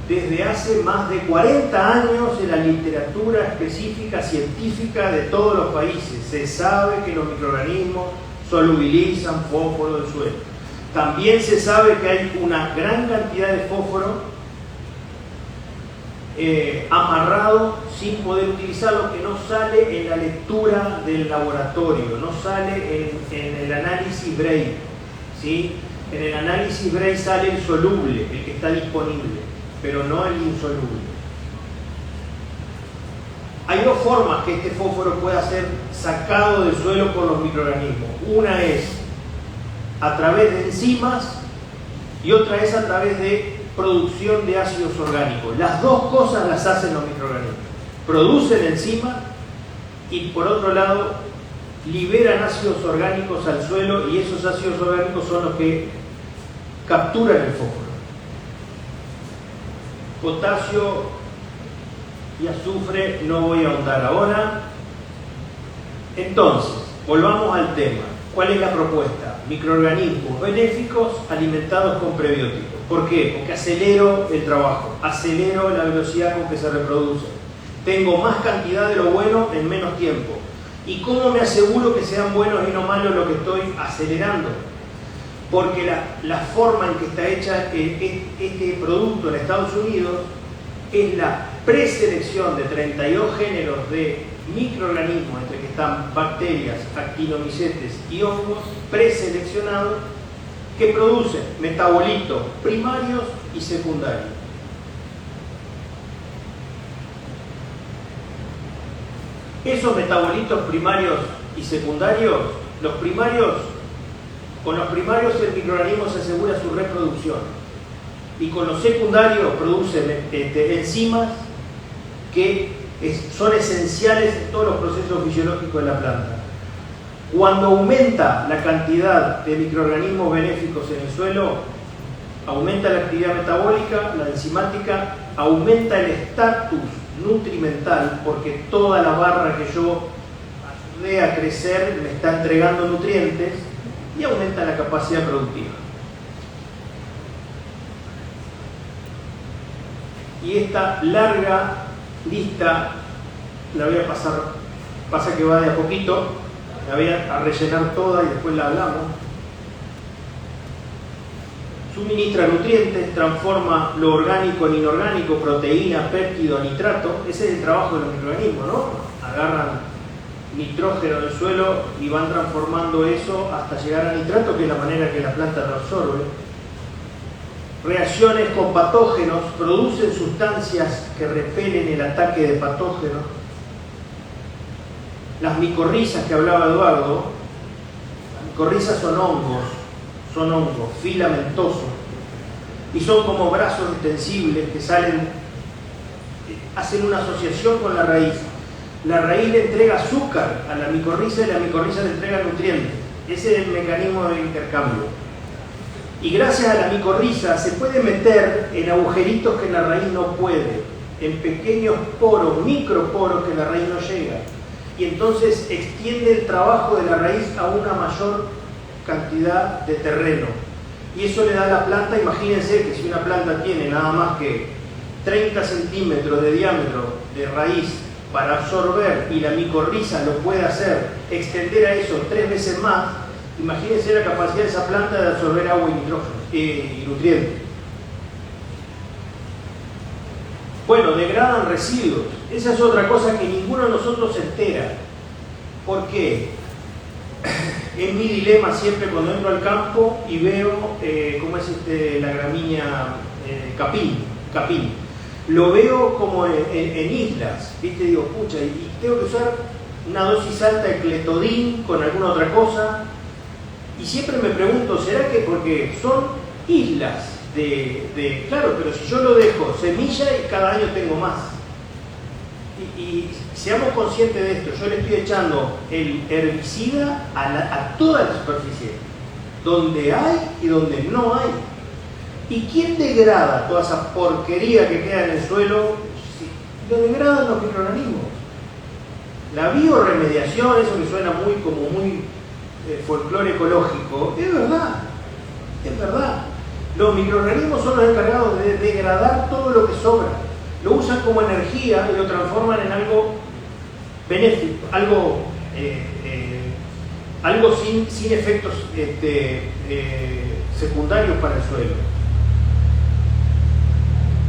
B: desde hace más de 40 años en la literatura específica científica de todos los países. Se sabe que los microorganismos solubilizan fósforo del suelo. También se sabe que hay una gran cantidad de fósforo amarrado sin poder utilizarlo, que no sale en la lectura del laboratorio, no sale en el análisis Bray, ¿sí? En el análisis Bray sale el soluble, el que está disponible, pero no el insoluble. Hay dos formas que este fósforo pueda ser sacado del suelo por los microorganismos. Una es a través de enzimas y otra es a través de producción de ácidos orgánicos. Las dos cosas las hacen los microorganismos. Producen enzimas y por otro lado liberan ácidos orgánicos al suelo y esos ácidos orgánicos son los que capturan el fósforo. Potasio y azufre no voy a ahondar ahora. Entonces, volvamos al tema. ¿Cuál es la propuesta? Microorganismos benéficos alimentados con prebióticos. ¿Por qué? Porque acelero el trabajo, acelero la velocidad con que se reproduce. Tengo más cantidad de lo bueno en menos tiempo. ¿Y cómo me aseguro que sean buenos y no malos lo que estoy acelerando? Porque la forma en que está hecha este producto en Estados Unidos es la preselección de 32 géneros de microorganismos, entre que están bacterias, actinomicetes y hongos, preseleccionados, que producen metabolitos primarios y secundarios. Esos metabolitos primarios y secundarios, con los primarios el microorganismo se asegura su reproducción y con los secundarios producen enzimas que son esenciales en todos los procesos fisiológicos de la planta. Cuando aumenta la cantidad de microorganismos benéficos en el suelo, aumenta la actividad metabólica, la enzimática, aumenta el estatus nutrimental, porque toda la barra que yo ayudé a crecer me está entregando nutrientes, y aumenta la capacidad productiva. Y esta larga lista la voy a pasar, pasa que va de a poquito, la voy a rellenar toda y después la hablamos. Suministra nutrientes, transforma lo orgánico en inorgánico, proteína, péptido, nitrato. Ese es el trabajo de los microorganismos, ¿no? Agarran nitrógeno del suelo y van transformando eso hasta llegar a nitrato, que es la manera que la planta lo absorbe. Reacciones con patógenos, producen sustancias que repelen el ataque de patógenos. Las micorrizas que hablaba Eduardo, las micorrizas son hongos filamentosos y son como brazos extensibles que salen, hacen una asociación con la raíz. La raíz le entrega azúcar a la micorriza y la micorriza le entrega nutrientes. Ese es el mecanismo de intercambio. Y gracias a la micorriza se puede meter en agujeritos que la raíz no puede, en pequeños poros, microporos que la raíz no llega. Y entonces extiende el trabajo de la raíz a una mayor cantidad de terreno. Y eso le da a la planta, imagínense que si una planta tiene nada más que 30 centímetros de diámetro de raíz para absorber y la micorriza lo puede hacer, extender a eso 3 veces más, imagínense la capacidad de esa planta de absorber agua y nitrógeno y nutrientes. Bueno, degradan residuos. Esa es otra cosa que ninguno de nosotros se entera. ¿Por qué? Es mi dilema siempre cuando entro al campo y veo cómo es la gramínea capín. Lo veo como en islas, ¿viste? Digo, pucha, y tengo que usar una dosis alta de cletodín con alguna otra cosa. Y siempre me pregunto, ¿será que porque son islas claro, pero si yo lo dejo semilla y cada año tengo más? Y seamos conscientes de esto, yo le estoy echando el herbicida a toda la superficie, donde hay y donde no hay. ¿Y quién degrada toda esa porquería que queda en el suelo? Lo degradan los microorganismos. La bioremediación, eso que suena muy folclore ecológico, es verdad, es verdad. Los microorganismos son los encargados de degradar todo lo que sobra. Lo usan como energía y lo transforman en algo benéfico, algo sin efectos secundarios para el suelo.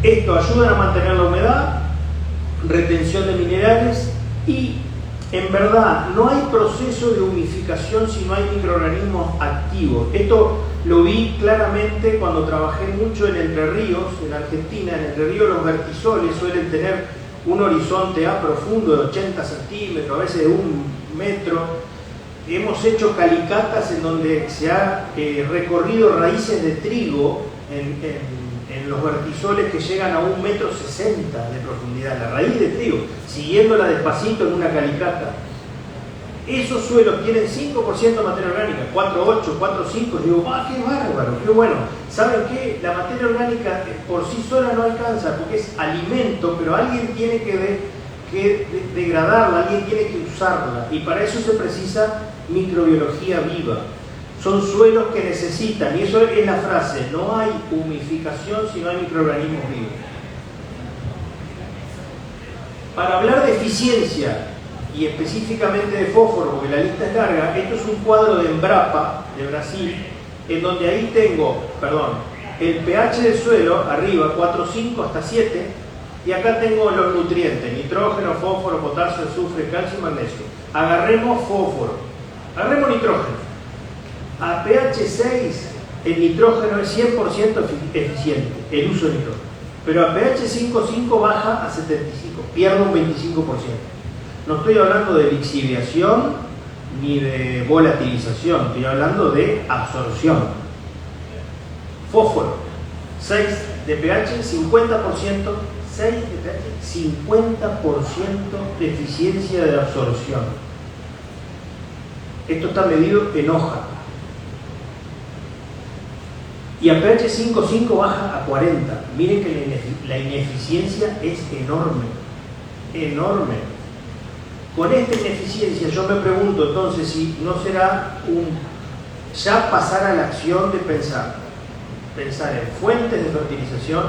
B: Esto ayuda a mantener la humedad, retención de minerales y, en verdad, no hay proceso de humificación si no hay microorganismos activos. Esto lo vi claramente cuando trabajé mucho en Entre Ríos, en Argentina. En Entre Ríos los vertisoles suelen tener un horizonte A profundo de 80 centímetros, a veces de 1 metro. Hemos hecho calicatas en donde se ha recorrido raíces de trigo en los vertisoles que llegan a 1,60 metros de profundidad, la raíz de trigo, siguiéndola despacito en una calicata. esos suelos tienen 5% de materia orgánica, 4,8, 4,5, digo, qué bárbaro, qué bueno. ¿Saben qué? La materia orgánica por sí sola no alcanza, porque es alimento, pero alguien tiene que degradarla, alguien tiene que usarla, y para eso se precisa microbiología viva. Son suelos que necesitan, y eso es la frase, no hay humificación si no hay microorganismos vivos. Para hablar de eficiencia, y específicamente de fósforo, porque la lista es larga, esto es un cuadro de Embrapa, de Brasil, en donde ahí tengo, el pH del suelo, arriba, 4,5 hasta 7, y acá tengo los nutrientes, nitrógeno, fósforo, potasio, azufre, calcio y magnesio. Agarremos fósforo, agarremos nitrógeno. A pH 6, el nitrógeno es 100% eficiente, el uso de nitrógeno. Pero a pH 5,5 baja a 75, pierde un 25%. No estoy hablando de lixiviación ni de volatilización, estoy hablando de absorción. Fósforo, 6 de pH, 50%, 6 de pH, 50% de eficiencia de absorción. Esto está medido en hoja. Y a pH 5,5 baja a 40. Miren que la ineficiencia es enorme, enorme. Con esta ineficiencia yo me pregunto entonces si no será ya pasar a la acción de pensar en fuentes de fertilización,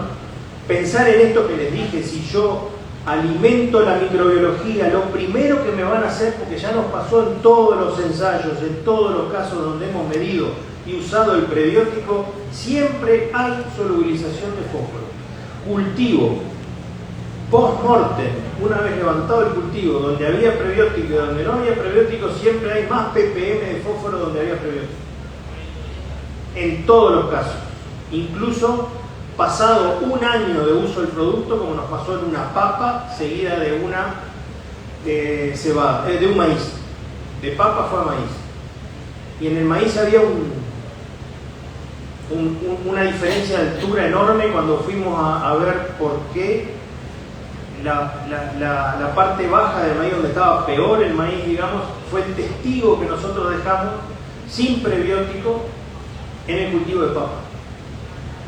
B: pensar en esto que les dije, si yo alimento la microbiología, lo primero que me van a hacer, porque ya nos pasó en todos los ensayos, en todos los casos donde hemos medido y usado el prebiótico, siempre hay solubilización de fósforo. Cultivo post-mortem, una vez levantado el cultivo, donde había prebiótico y donde no había prebiótico, siempre hay más ppm de fósforo donde había prebiótico. En todos los casos. Incluso pasado un año de uso del producto, como nos pasó en una papa seguida de una cebada, de un maíz. De papa fue a maíz. Y en el maíz había una diferencia de altura enorme cuando fuimos a ver por qué la parte baja del maíz, donde estaba peor el maíz, digamos, fue el testigo que nosotros dejamos sin prebiótico en el cultivo de papa.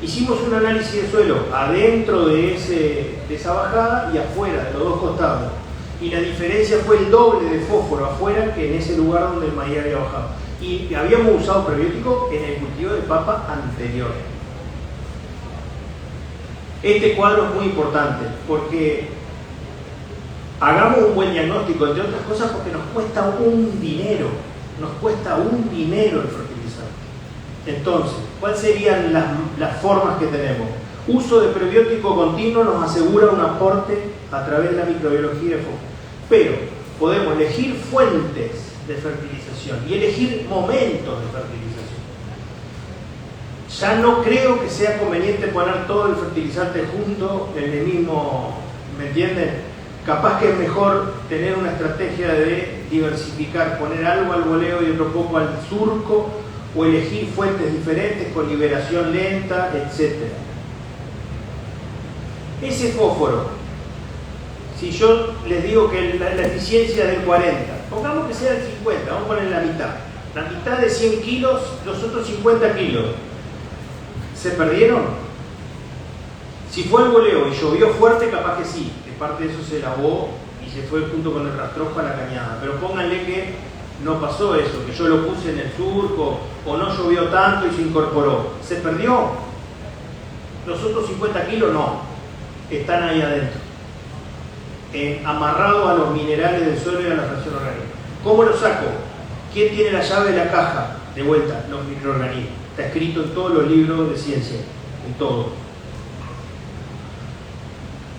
B: Hicimos un análisis de suelo adentro de esa bajada y afuera, de los dos costados. Y la diferencia fue el doble de fósforo afuera que en ese lugar donde el maíz había bajado. Y habíamos usado prebiótico en el cultivo de papa anterior. Este cuadro es muy importante porque hagamos un buen diagnóstico, entre otras cosas porque nos cuesta un dinero el fertilizante. Entonces, ¿cuáles serían las formas que tenemos? Uso de prebiótico continuo nos asegura un aporte a través de la microbiología de fósforo. Pero podemos elegir fuentes de fertilización y elegir momentos de fertilización. Ya no creo que sea conveniente poner todo el fertilizante junto en el mismo, ¿me entienden? Capaz que es mejor tener una estrategia de diversificar, poner algo al boleo y otro poco al surco, o elegir fuentes diferentes con liberación lenta, etc. Ese fósforo, si yo les digo que la eficiencia es del 40, pongamos que sea del 50, vamos a poner la mitad de 100 kilos, los otros 50 kilos, ¿se perdieron? Si fue el boleo y llovió fuerte, capaz que sí, que parte de eso se lavó y se fue junto con el rastrojo a la cañada, pero pónganle que no pasó eso, que yo lo puse en el surco o no llovió tanto y se incorporó. ¿Se perdió? Los otros 50 kilos no, están ahí adentro, amarrados a los minerales del suelo y a la fracción orgánica. ¿Cómo lo saco? ¿Quién tiene la llave de la caja? De vuelta, los microorganismos. Está escrito en todos los libros de ciencia, en todo.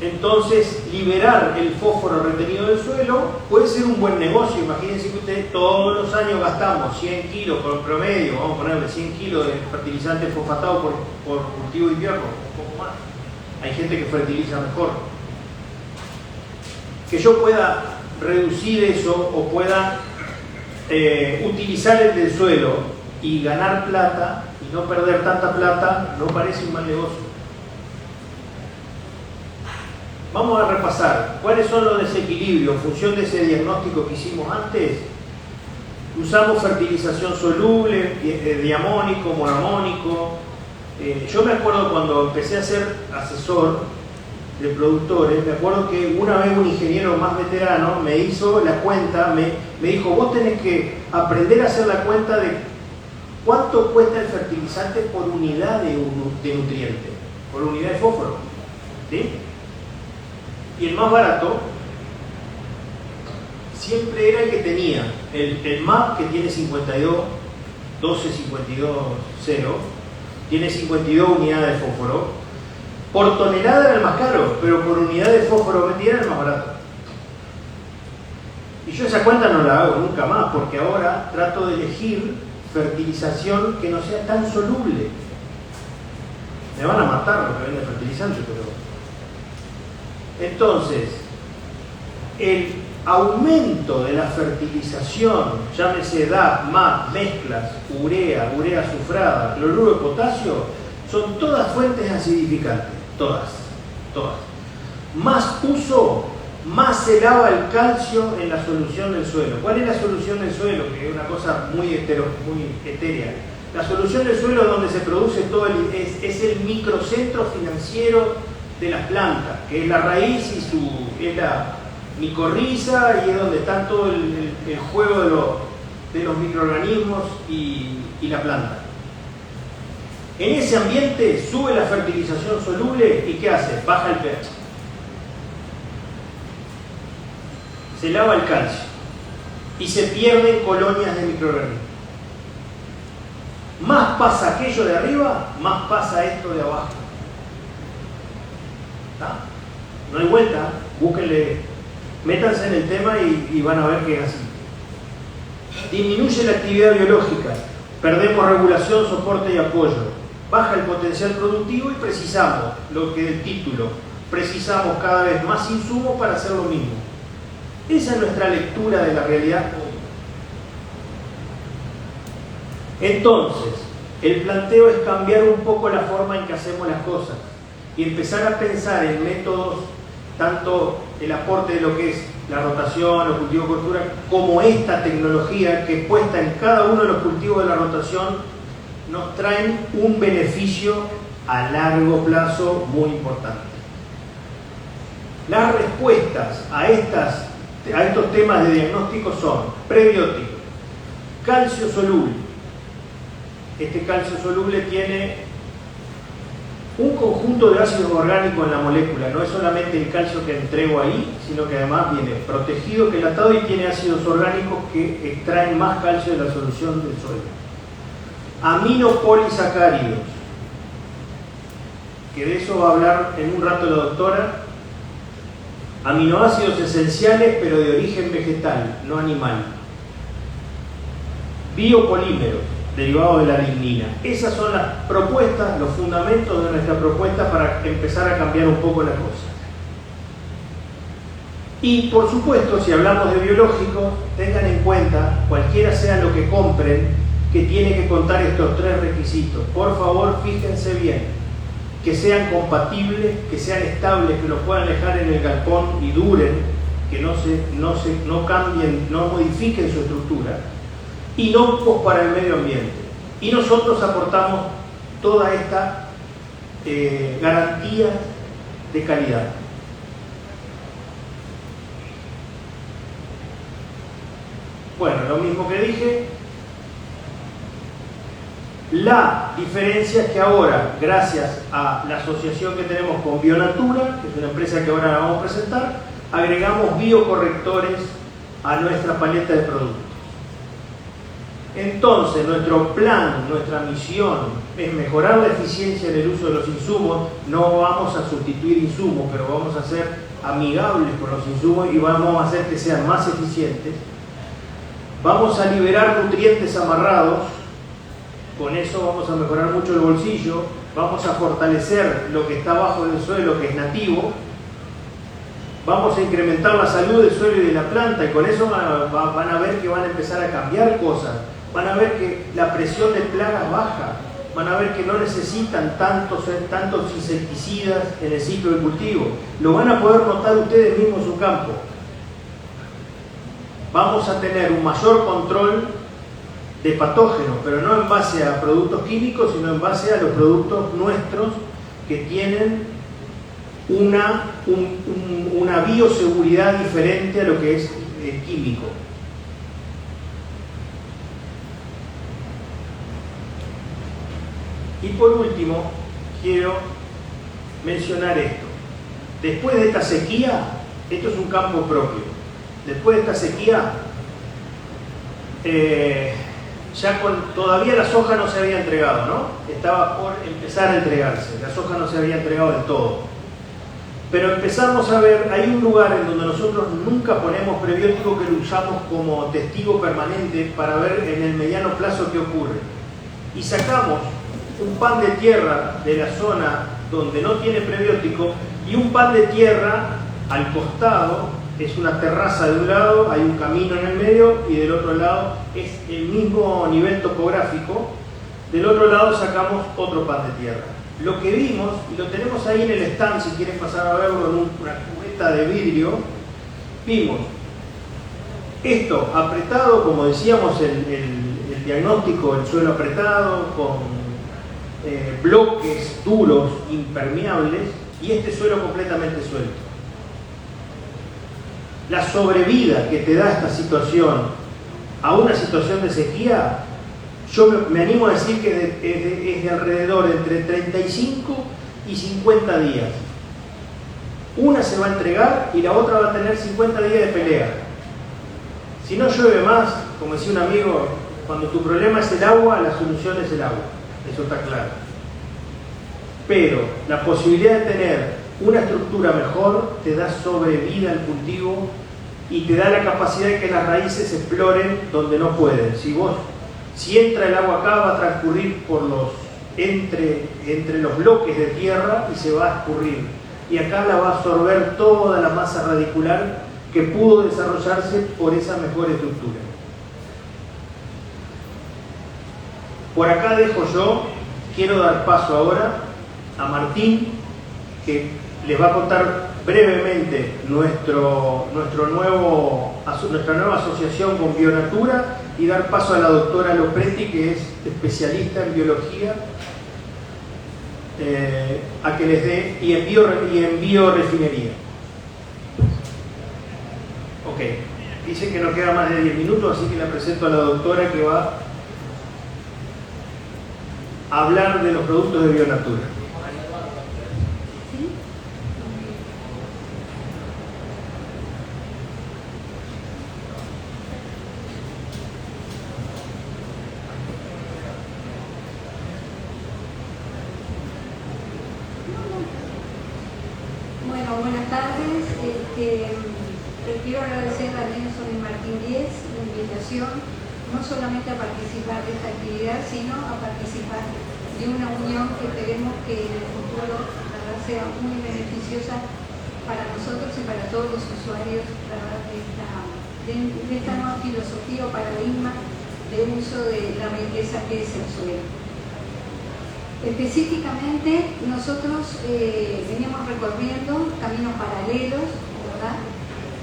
B: Entonces, liberar el fósforo retenido del suelo puede ser un buen negocio. Imagínense que ustedes todos los años gastamos 100 kilos por promedio, vamos a ponerle 100 kilos de fertilizante fosfatado por cultivo de invierno, un poco más. Hay gente que fertiliza mejor. Que yo pueda reducir eso o pueda utilizar el del suelo y ganar plata y no perder tanta plata, no parece un mal negocio. Vamos a repasar cuáles son los desequilibrios en función de ese diagnóstico que hicimos antes. Usamos fertilización soluble, diamónico, monoamónico. Yo me acuerdo cuando empecé a ser asesor de productores, me acuerdo que una vez un ingeniero más veterano me hizo la cuenta, me dijo, vos tenés que aprender a hacer la cuenta de cuánto cuesta el fertilizante por unidad de nutriente, por unidad de fósforo, ¿sí? Y el más barato siempre era el que tenía el MAP, que tiene 52, 12, 52, 0, tiene 52 unidades de fósforo. Por tonelada era el más caro, pero por unidad de fósforo metida era el más barato. Y yo esa cuenta no la hago nunca más, porque ahora trato de elegir fertilización que no sea tan soluble. Me van a matar los que venden fertilizante, pero... Entonces, el aumento de la fertilización, llámese DAP, MAP, mezclas, urea azufrada, cloruro de potasio, son todas fuentes acidificantes, todas. Más uso, más se lava el calcio en la solución del suelo. ¿Cuál es la solución del suelo? Que es una cosa muy etérea. La solución del suelo es donde se produce todo es el microcentro financiero de las plantas, que es la raíz y es la micorriza, y es donde está todo el juego de los microorganismos y la planta. En ese ambiente sube la fertilización soluble y ¿qué hace? Baja el pH. Se lava el calcio y se pierden colonias de microorganismos. Más pasa aquello de arriba, más pasa esto de abajo. ¿Está? No hay vuelta, búsquenle, métanse en el tema y van a ver que es así. Disminuye la actividad biológica, perdemos regulación, soporte y apoyo. Baja el potencial productivo y precisamos, lo que del título, precisamos cada vez más insumos para hacer lo mismo. Esa es nuestra lectura de la realidad hoy. Entonces, el planteo es cambiar un poco la forma en que hacemos las cosas y empezar a pensar en métodos, tanto el aporte de lo que es la rotación, los cultivos de cobertura, como esta tecnología que puesta en cada uno de los cultivos de la rotación nos traen un beneficio a largo plazo muy importante. Las respuestas a estos temas de diagnóstico son prebiótico, calcio soluble. Este calcio soluble tiene un conjunto de ácidos orgánicos en la molécula, no es solamente el calcio que entrego ahí, sino que además viene protegido, quelatado y tiene ácidos orgánicos que extraen más calcio de la solución del suelo. Aminopolisacáridos, que de eso va a hablar en un rato la doctora. Aminoácidos esenciales, pero de origen vegetal, no animal. Biopolímeros, derivados de la lignina. Esas son las propuestas, los fundamentos de nuestra propuesta para empezar a cambiar un poco la cosa. Y por supuesto, si hablamos de biológicos, tengan en cuenta, cualquiera sea lo que compren, que tiene que contar estos 3 requisitos. Por favor, fíjense bien, que sean compatibles, que sean estables, que los puedan dejar en el galpón y duren, que no cambien, no modifiquen su estructura, inocuos para el medio ambiente. Y nosotros aportamos toda esta garantía de calidad. Bueno, lo mismo que dije. La diferencia es que ahora, gracias a la asociación que tenemos con Bionatura, que es una empresa que ahora la vamos a presentar, agregamos biocorrectores a nuestra paleta de productos. Entonces, nuestro plan, nuestra misión es mejorar la eficiencia en el uso de los insumos. No vamos a sustituir insumos, pero vamos a ser amigables con los insumos y vamos a hacer que sean más eficientes. Vamos a liberar nutrientes amarrados. Con eso vamos a mejorar mucho el bolsillo, vamos a fortalecer lo que está abajo del suelo, que es nativo, vamos a incrementar la salud del suelo y de la planta, y con eso van a ver que van a empezar a cambiar cosas, van a ver que la presión de plagas baja, van a ver que no necesitan tantos insecticidas en el ciclo de cultivo, lo van a poder notar ustedes mismos en su campo. Vamos a tener un mayor control de patógenos, pero no en base a productos químicos, sino en base a los productos nuestros que tienen una bioseguridad diferente a lo que es químico. Y por último, quiero mencionar esto. Después de esta sequía, esto es un campo propio. Después de esta sequía, todavía la soja no se había entregado, ¿no? Estaba por empezar a entregarse. La soja no se había entregado del todo. Pero empezamos a ver, hay un lugar en donde nosotros nunca ponemos prebiótico, que lo usamos como testigo permanente para ver en el mediano plazo qué ocurre. Y sacamos un pan de tierra de la zona donde no tiene prebiótico y un pan de tierra al costado, es una terraza de un lado, hay un camino en el medio y del otro lado es el mismo nivel topográfico. Del otro lado sacamos otro pan de tierra. Lo que vimos, y lo tenemos ahí en el stand si quieren pasar a verlo en una cubeta de vidrio, vimos esto apretado, como decíamos, el diagnóstico, el suelo apretado con bloques duros, impermeables, y este suelo completamente suelto. La sobrevida que te da esta situación a una situación de sequía, yo me animo a decir que es de alrededor entre 35 y 50 días. Una se va a entregar y la otra va a tener 50 días de pelea. Si no llueve más, como decía un amigo, cuando tu problema es el agua, la solución es el agua. Eso está claro. Pero la posibilidad de tener una estructura mejor te da sobrevida al cultivo y te da la capacidad de que las raíces exploren donde no pueden. Si entra el agua acá, va a transcurrir por entre los bloques de tierra y se va a escurrir. Y acá la va a absorber toda la masa radicular que pudo desarrollarse por esa mejor estructura. Por acá dejo yo, quiero dar paso ahora a Martín, que les va a contar brevemente nuestra nueva asociación con Bionatura, y dar paso a la doctora Lopretti, que es especialista en biología, a que les dé, y en biorefinería. Ok, dice que no queda más de 10 minutos, así que la presento a la doctora, que va a hablar de los productos de Bionatura.
C: Buenas tardes. Quiero agradecer a Nelson y Martín Díez la invitación, no solamente a participar de esta actividad, sino a participar de una unión que esperemos que en el futuro sea muy beneficiosa para nosotros y para todos los usuarios de esta nueva filosofía o paradigma de uso de la riqueza que es el suelo. Específicamente, nosotros veníamos recorriendo caminos paralelos, ¿verdad?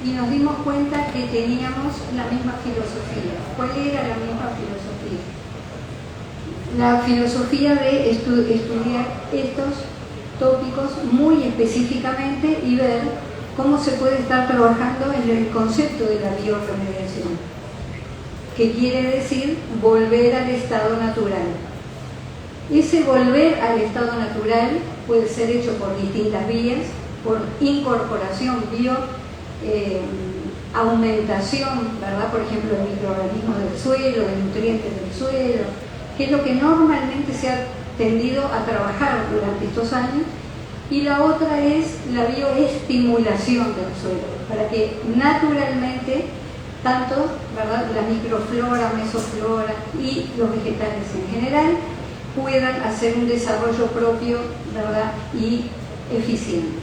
C: Y nos dimos cuenta que teníamos la misma filosofía. ¿Cuál era la misma filosofía? La filosofía de estudiar estos tópicos muy específicamente y ver cómo se puede estar trabajando en el concepto de la bioremediación, que quiere decir volver al estado natural. Ese volver al estado natural puede ser hecho por distintas vías, por incorporación, aumentación, ¿verdad? Por ejemplo, de microorganismos del suelo, de nutrientes del suelo, que es lo que normalmente se ha tendido a trabajar durante estos años. Y la otra es la bioestimulación del suelo, para que naturalmente tanto, ¿verdad?, la microflora, mesoflora y los vegetales en general puedan hacer un desarrollo propio, ¿verdad?, y eficiente.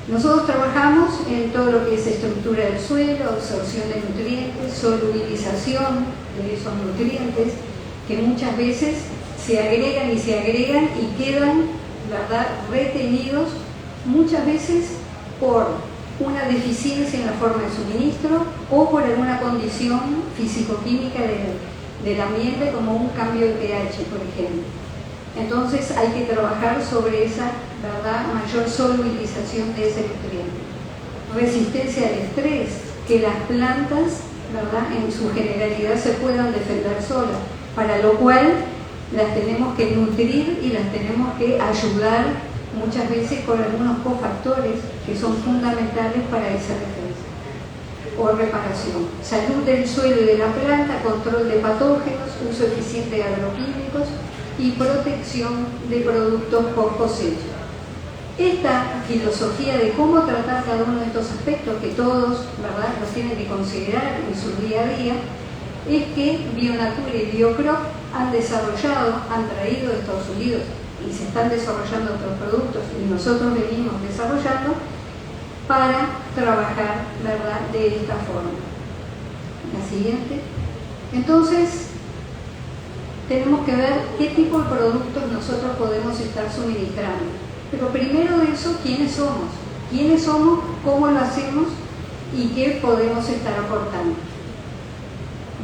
C: Nosotros trabajamos en todo lo que es estructura del suelo, absorción de nutrientes, solubilización de esos nutrientes, que muchas veces se agregan y quedan, ¿verdad?, retenidos muchas veces por una deficiencia en la forma de suministro o por alguna condición físico-química del ambiente, como un cambio de pH, por ejemplo. Entonces hay que trabajar sobre esa, ¿verdad?, mayor solubilización de ese nutriente. Resistencia al estrés, que las plantas, ¿verdad?, en su generalidad se puedan defender solas, para lo cual las tenemos que nutrir y las tenemos que ayudar muchas veces con algunos cofactores que son fundamentales para esa defensa o reparación. Salud del suelo y de la planta, control de patógenos, uso eficiente de agroquímicos y protección de productos post cosecha. Esta filosofía de cómo tratar cada uno de estos aspectos, que todos, ¿verdad?, los tienen que considerar en su día a día, es que Bionatura y Biocrop han desarrollado, han traído de Estados Unidos y se están desarrollando otros productos y nosotros venimos desarrollando para trabajar, ¿verdad?, de esta forma. La siguiente. Entonces, tenemos que ver qué tipo de productos nosotros podemos estar suministrando. Pero primero de eso, ¿quiénes somos? ¿Quiénes somos? ¿Cómo lo hacemos? ¿Y qué podemos estar aportando?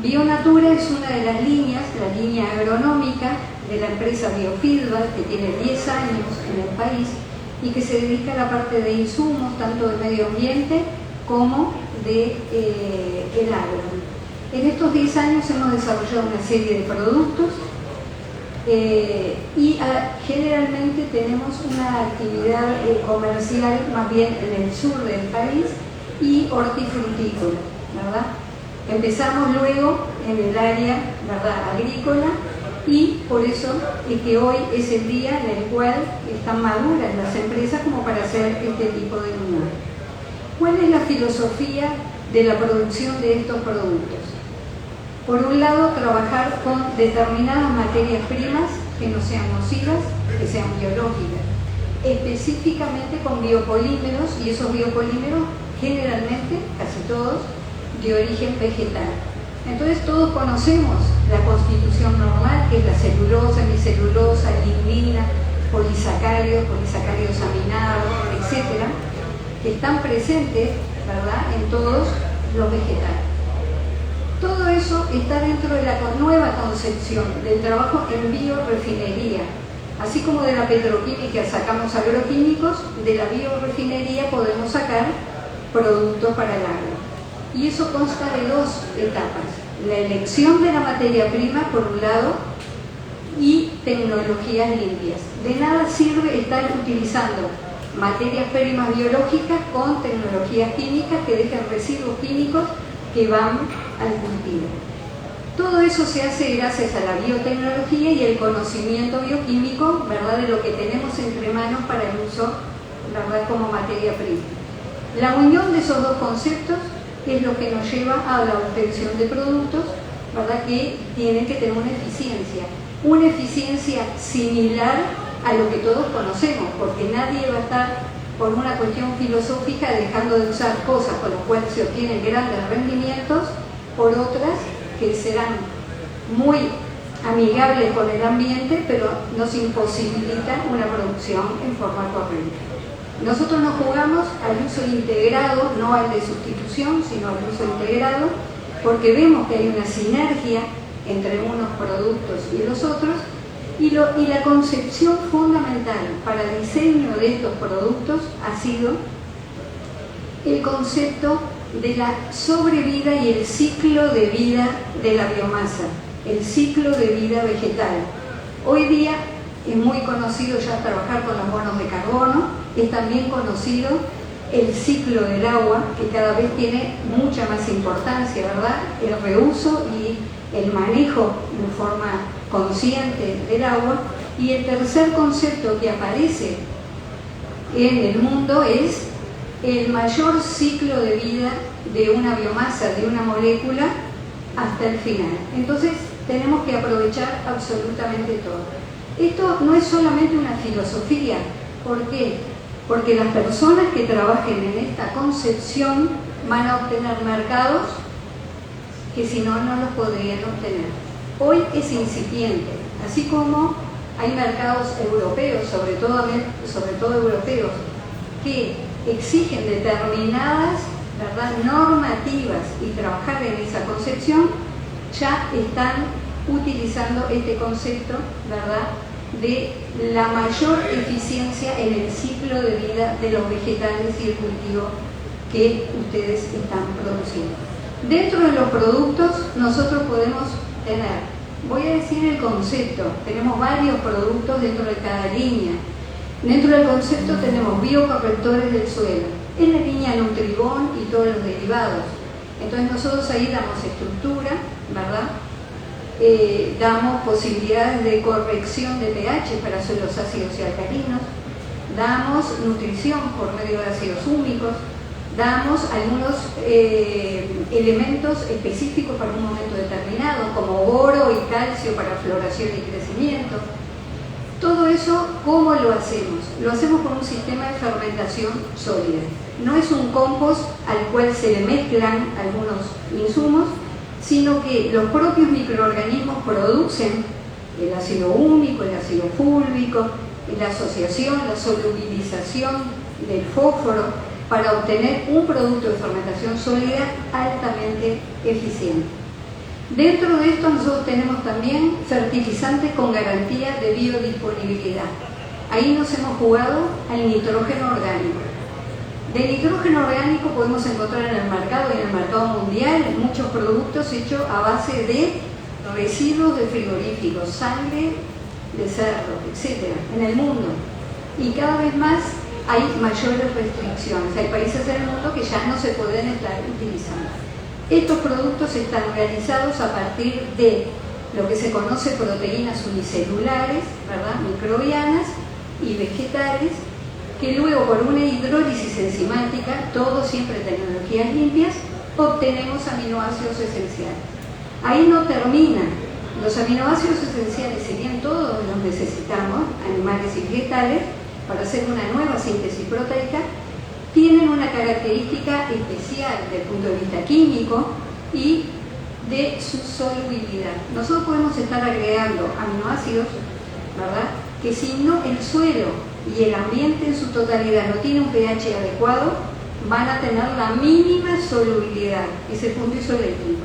C: Bionatura es una de las líneas, la línea agronómica de la empresa Biofeedback, que tiene 10 años en el país y que se dedica a la parte de insumos, tanto de medio ambiente como de el agro. En estos 10 años hemos desarrollado una serie de productos y generalmente tenemos una actividad comercial más bien en el sur del país y hortifrutícola, ¿verdad? Empezamos luego en el área, ¿verdad?, agrícola, y por eso es que hoy es el día en el cual están maduras las empresas como para hacer este tipo de unión. ¿Cuál es la filosofía de la producción de estos productos? Por un lado, trabajar con determinadas materias primas que no sean nocivas, que sean biológicas, específicamente con biopolímeros, y esos biopolímeros generalmente, casi todos, de origen vegetal. Entonces todos conocemos la constitución normal, que es la celulosa, hemicelulosa, lignina, polisacáridos, polisacáridos aminados, etcétera, que están presentes, ¿verdad?, en todos los vegetales. Todo eso está dentro de la nueva concepción del trabajo en biorefinería. Así como de la petroquímica sacamos agroquímicos, de la biorefinería podemos sacar productos para el agro. Y eso consta de dos etapas: la elección de la materia prima, por un lado, y tecnologías limpias. De nada sirve estar utilizando materias primas biológicas con tecnologías químicas que dejan residuos químicos que van al cultivo. Todo eso se hace gracias a la biotecnología y el conocimiento bioquímico, ¿verdad?, de lo que tenemos entre manos para el uso, ¿verdad?, como materia prima. La unión de esos dos conceptos es lo que nos lleva a la obtención de productos, ¿verdad?, que tienen que tener una eficiencia similar a lo que todos conocemos, porque nadie va a estar por una cuestión filosófica dejando de usar cosas con las cuales se obtienen grandes rendimientos por otras que serán muy amigables con el ambiente, pero nos imposibilitan una producción en forma correcta. Nosotros nos jugamos al uso integrado, no al de sustitución, sino al uso integrado, porque vemos que hay una sinergia entre unos productos y los otros, y la concepción fundamental para el diseño de estos productos ha sido el concepto de la sobrevida y el ciclo de vida de la biomasa, el ciclo de vida vegetal. Hoy día es muy conocido ya trabajar con los bonos de carbono, es también conocido el ciclo del agua, que cada vez tiene mucha más importancia, ¿verdad? El reuso y el manejo de forma consciente del agua. Y el tercer concepto que aparece en el mundo es el mayor ciclo de vida de una biomasa, de una molécula, hasta el final. Entonces tenemos que aprovechar absolutamente todo. Esto no es solamente una filosofía. ¿Por qué? Porque las personas que trabajen en esta concepción van a obtener mercados que si no, no los podrían obtener. Hoy es incipiente, así como hay mercados europeos, sobre todo europeos, que exigen determinadas, ¿verdad?, normativas, y trabajar en esa concepción, ya están utilizando este concepto, ¿verdad?, de la mayor eficiencia en el ciclo de vida de los vegetales y el cultivo que ustedes están produciendo. Dentro de los productos nosotros podemos tener, voy a decir el concepto, tenemos varios productos dentro de cada línea. Dentro del concepto tenemos biocorrectores del suelo, en la línea Nutribón y todos los derivados. Entonces nosotros ahí damos estructura, ¿verdad? Damos posibilidades de corrección de pH para suelos ácidos y alcalinos, damos nutrición por medio de ácidos húmicos, damos algunos elementos específicos para un momento determinado, como boro y calcio para floración y crecimiento. Todo eso, ¿cómo lo hacemos? Lo hacemos con un sistema de fermentación sólida. No es un compost al cual se le mezclan algunos insumos, sino que los propios microorganismos producen el ácido húmico, el ácido fúlvico, la asociación, la solubilización del fósforo para obtener un producto de fermentación sólida altamente eficiente. Dentro de esto nosotros tenemos también fertilizantes con garantía de biodisponibilidad. Ahí nos hemos jugado al nitrógeno orgánico. De nitrógeno orgánico podemos encontrar en el mercado y en el mercado mundial muchos productos hechos a base de residuos de frigoríficos, sangre de cerdo, etc. en el mundo. Y cada vez más hay mayores restricciones. Hay países del mundo que ya no se pueden estar utilizando. Estos productos están realizados a partir de lo que se conoce proteínas unicelulares, ¿verdad?, microbianas y vegetales, que luego por una hidrólisis enzimática, todo siempre tecnologías limpias, obtenemos aminoácidos esenciales. Ahí no termina. Los aminoácidos esenciales, si bien todos los necesitamos, animales y vegetales, para hacer una nueva síntesis proteica, tienen una característica especial desde el punto de vista químico y de su solubilidad. Nosotros podemos estar agregando aminoácidos, ¿verdad?, que si no el suelo y el ambiente en su totalidad no tiene un pH adecuado, van a tener la mínima solubilidad, ese punto isoeléctrico.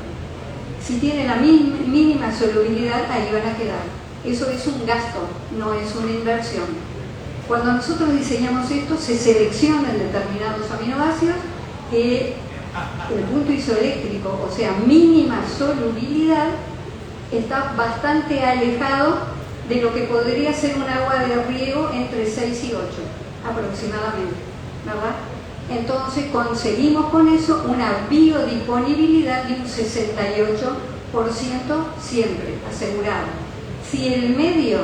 C: Si tiene la mínima solubilidad, ahí van a quedar. Eso es un gasto, no es una inversión. Cuando nosotros diseñamos esto, se seleccionan determinados aminoácidos que el punto isoeléctrico, o sea, mínima solubilidad, está bastante alejado de lo que podría ser un agua de riego entre 6 y 8 aproximadamente, ¿verdad? Entonces conseguimos con eso una biodisponibilidad de un 68% siempre asegurado. Si el medio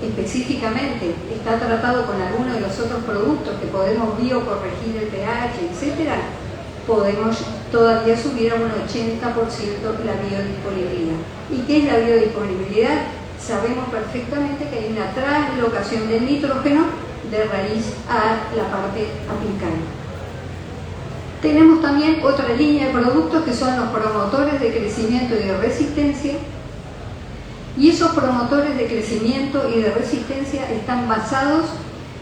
C: específicamente está tratado con alguno de los otros productos que podemos biocorregir el pH, etc., podemos todavía subir a un 80% la biodisponibilidad. ¿Y qué es la biodisponibilidad? Sabemos perfectamente que hay una translocación del nitrógeno de raíz a la parte apical. Tenemos también otra línea de productos que son los promotores de crecimiento y de resistencia. Y esos promotores de crecimiento y de resistencia están basados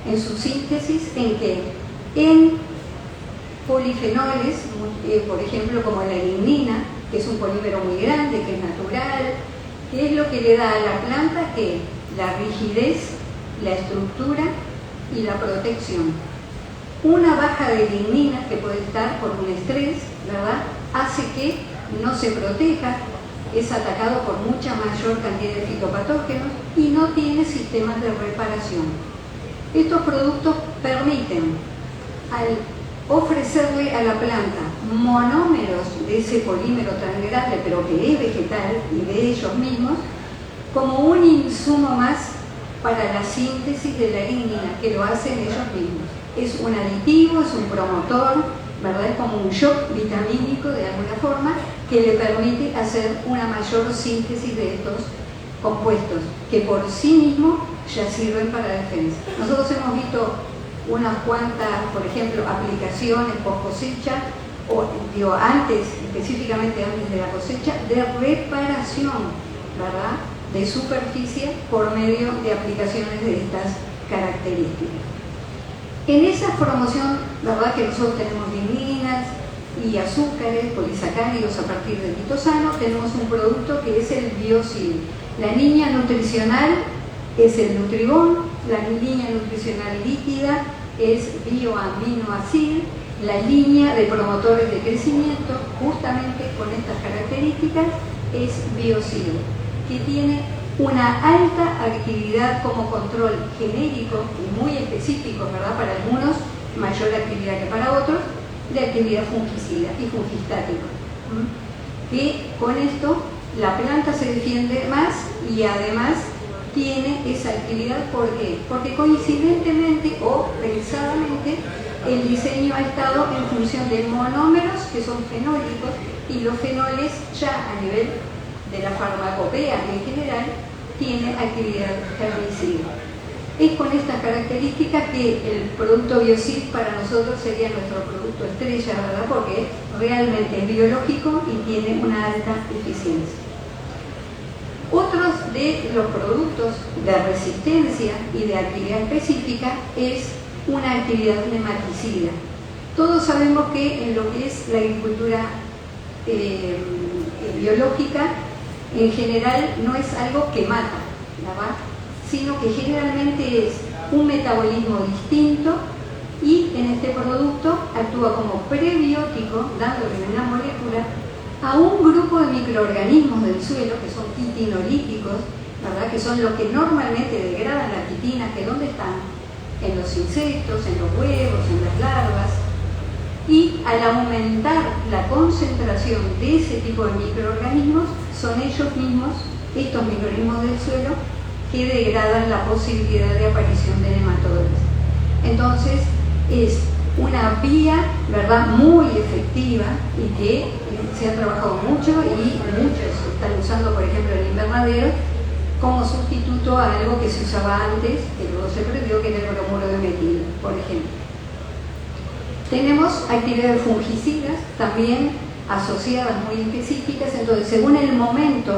C: en su síntesis en qué? En polifenoles, por ejemplo, como la lignina, que es un polímero muy grande, que es natural, que es lo que le da a la planta que la rigidez, la estructura y la protección. Una baja de lignina, que puede estar por un estrés, ¿verdad?, hace que no se proteja, es atacado por mucha mayor cantidad de fitopatógenos y no tiene sistemas de reparación. Estos productos permiten, al ofrecerle a la planta monómeros de ese polímero tan grande, pero que es vegetal y de ellos mismos, como un insumo más para la síntesis de la lignina, que lo hacen ellos mismos. Es un aditivo, es un promotor, ¿verdad?, es como un shock vitamínico de alguna forma, que le permite hacer una mayor síntesis de estos compuestos, que por sí mismos ya sirven para defensa. Nosotros hemos visto unas cuantas, por ejemplo, aplicaciones post cosecha, o digo, antes, específicamente antes de la cosecha, de reparación, ¿verdad?, de superficie por medio de aplicaciones de estas características. En esa promoción, ¿verdad?, que nosotros tenemos ligninas y azúcares, polisacáridos a partir del pitosano, tenemos un producto que es el Biosil. La línea nutricional es el Nutribón, la línea nutricional líquida es Bioaminoacid, la línea de promotores de crecimiento, justamente con estas características, es Biocid, que tiene una alta actividad como control genérico y muy específico, ¿verdad? Para algunos, mayor actividad que para otros, de actividad fungicida y fungistática. Que con esto la planta se defiende más y además tiene esa actividad. ¿Por qué? Porque coincidentemente o pensadamente el diseño ha estado en función de monómeros que son fenólicos, y los fenoles ya a nivel de la farmacopea en general tienen actividad herbicida. Es con estas características que el producto Biocid para nosotros sería nuestro producto estrella, ¿verdad? Porque realmente es biológico y tiene una alta eficiencia. Otros de los productos de resistencia y de actividad específica es una actividad nematicida. Todos sabemos que en lo que es la agricultura biológica, en general no es algo que mata, ¿verdad? Sino que generalmente es un metabolismo distinto, y en este producto actúa como prebiótico, dándole una molécula a un grupo de microorganismos del suelo que son quitinolíticos, ¿verdad? Que son los que normalmente degradan la quitina, que ¿dónde están? En los insectos, en los huevos, en las larvas. Y al aumentar la concentración de ese tipo de microorganismos, son ellos mismos, estos microorganismos del suelo, que degradan la posibilidad de aparición de nematodes. Entonces, es una vía, ¿verdad?, muy efectiva y que se ha trabajado mucho, y muchos están usando, por ejemplo, el invernadero como sustituto a algo que se usaba antes, que luego se prohibió, que era el bromuro de metil, por ejemplo. Tenemos actividades fungicidas también asociadas muy específicas, entonces según el momento,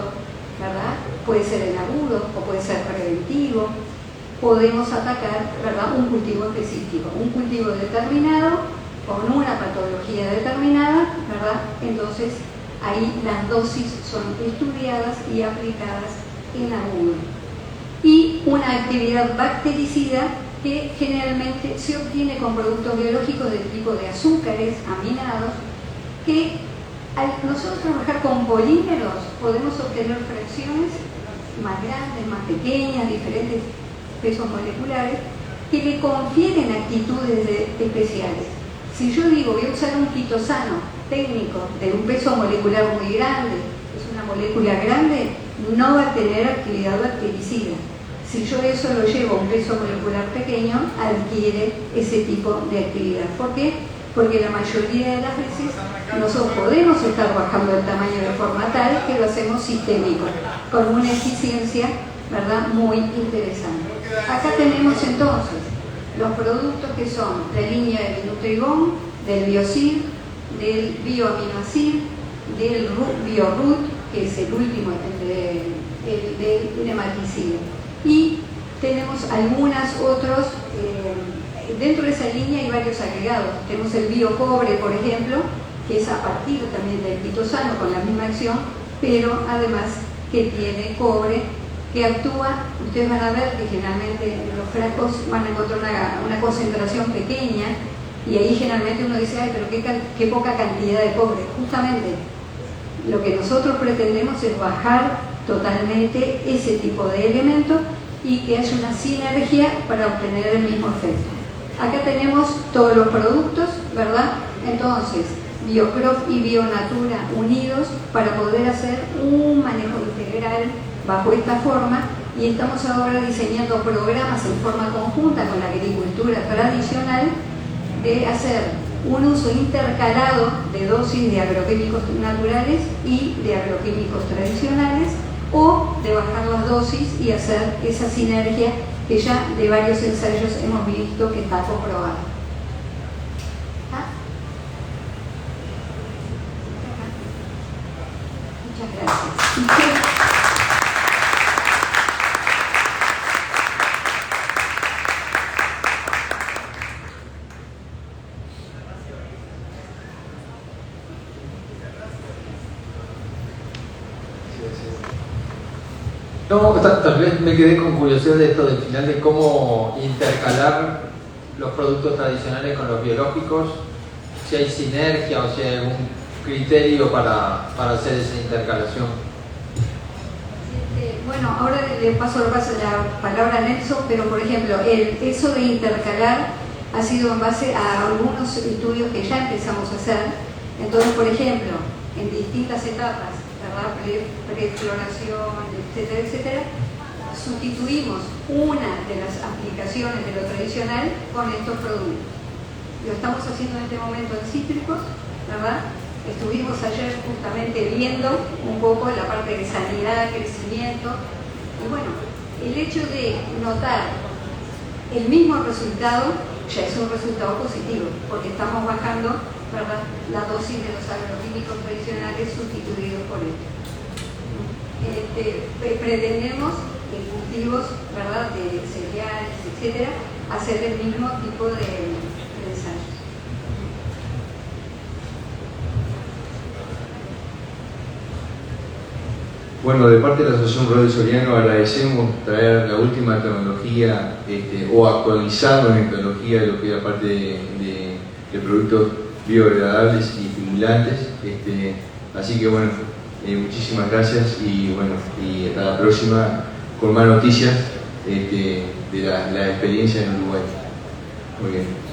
C: ¿verdad?, puede ser en agudo o puede ser preventivo, podemos atacar, ¿verdad?, un cultivo específico, un cultivo determinado, con una patología determinada, ¿verdad? Entonces ahí las dosis son estudiadas y aplicadas en agudo. Y una actividad bactericida que generalmente se obtiene con productos biológicos del tipo de azúcares aminados, que al nosotros trabajar con polímeros podemos obtener fracciones más grandes, más pequeñas, diferentes pesos moleculares, que le confieren actitudes especiales. Si yo digo voy a usar un quitosano técnico de un peso molecular muy grande, es una molécula grande, no va a tener actividad bactericida. Si yo eso lo llevo a un peso molecular pequeño, adquiere ese tipo de actividad. ¿Por qué? Porque la mayoría de las veces nosotros podemos estar bajando el tamaño de forma tal que lo hacemos sistémico, con una eficiencia, ¿verdad?, muy interesante. Acá tenemos entonces los productos que son la línea del Nutribón, del Biocid, del Bioaminoacid, del Bioroot, que es el último, el del nematicida. Y tenemos algunas otros, dentro de esa línea hay varios agregados. Tenemos el Biocobre, por ejemplo, que es a partir también del quitosano con la misma acción, pero además que tiene cobre, que actúa, ustedes van a ver que generalmente en los frascos van a encontrar una concentración pequeña, y ahí generalmente uno dice, ay, pero qué poca cantidad de cobre. Justamente lo que nosotros pretendemos es bajar totalmente ese tipo de elementos y que haya una sinergia para obtener el mismo efecto. Acá tenemos todos los productos, ¿verdad? Entonces, Biocrop y Bionatura unidos para poder hacer un manejo integral bajo esta forma, y estamos ahora diseñando programas en forma conjunta con la agricultura tradicional de hacer un uso intercalado de dosis de agroquímicos naturales y de agroquímicos tradicionales, o de bajar las dosis y hacer esa sinergia que ya de varios ensayos hemos visto que está comprobada. Muchas gracias.
A: No, tal vez me quedé con curiosidad de esto del final, de cómo intercalar los productos tradicionales con los biológicos, si hay sinergia o si hay algún criterio para hacer esa intercalación.
C: Bueno, ahora le paso la palabra a Nelson, pero por ejemplo, eso de intercalar ha sido en base a algunos estudios que ya empezamos a hacer. Entonces, por ejemplo, en distintas etapas, ¿verdad? Prefloración, etcétera, etcétera, sustituimos una de las aplicaciones de lo tradicional con estos productos. Lo estamos haciendo en este momento en cítricos, ¿verdad? Estuvimos ayer justamente viendo un poco la parte de sanidad, crecimiento, y bueno, el hecho de notar el mismo resultado ya es un resultado positivo, porque estamos bajando, ¿verdad?, la dosis de los agroquímicos tradicionales sustituidos por esto. Pretendemos en cultivos, ¿verdad?, de cereales, etcétera, hacer el mismo tipo de ensayos.
D: Bueno, de parte de la Asociación Rural de Soriano agradecemos traer la última tecnología o actualizarnos en tecnología de lo que era parte de productos biodegradables y estimulantes. Así que bueno, muchísimas gracias y bueno, y hasta la próxima con más noticias de la experiencia en Uruguay. Muy bien.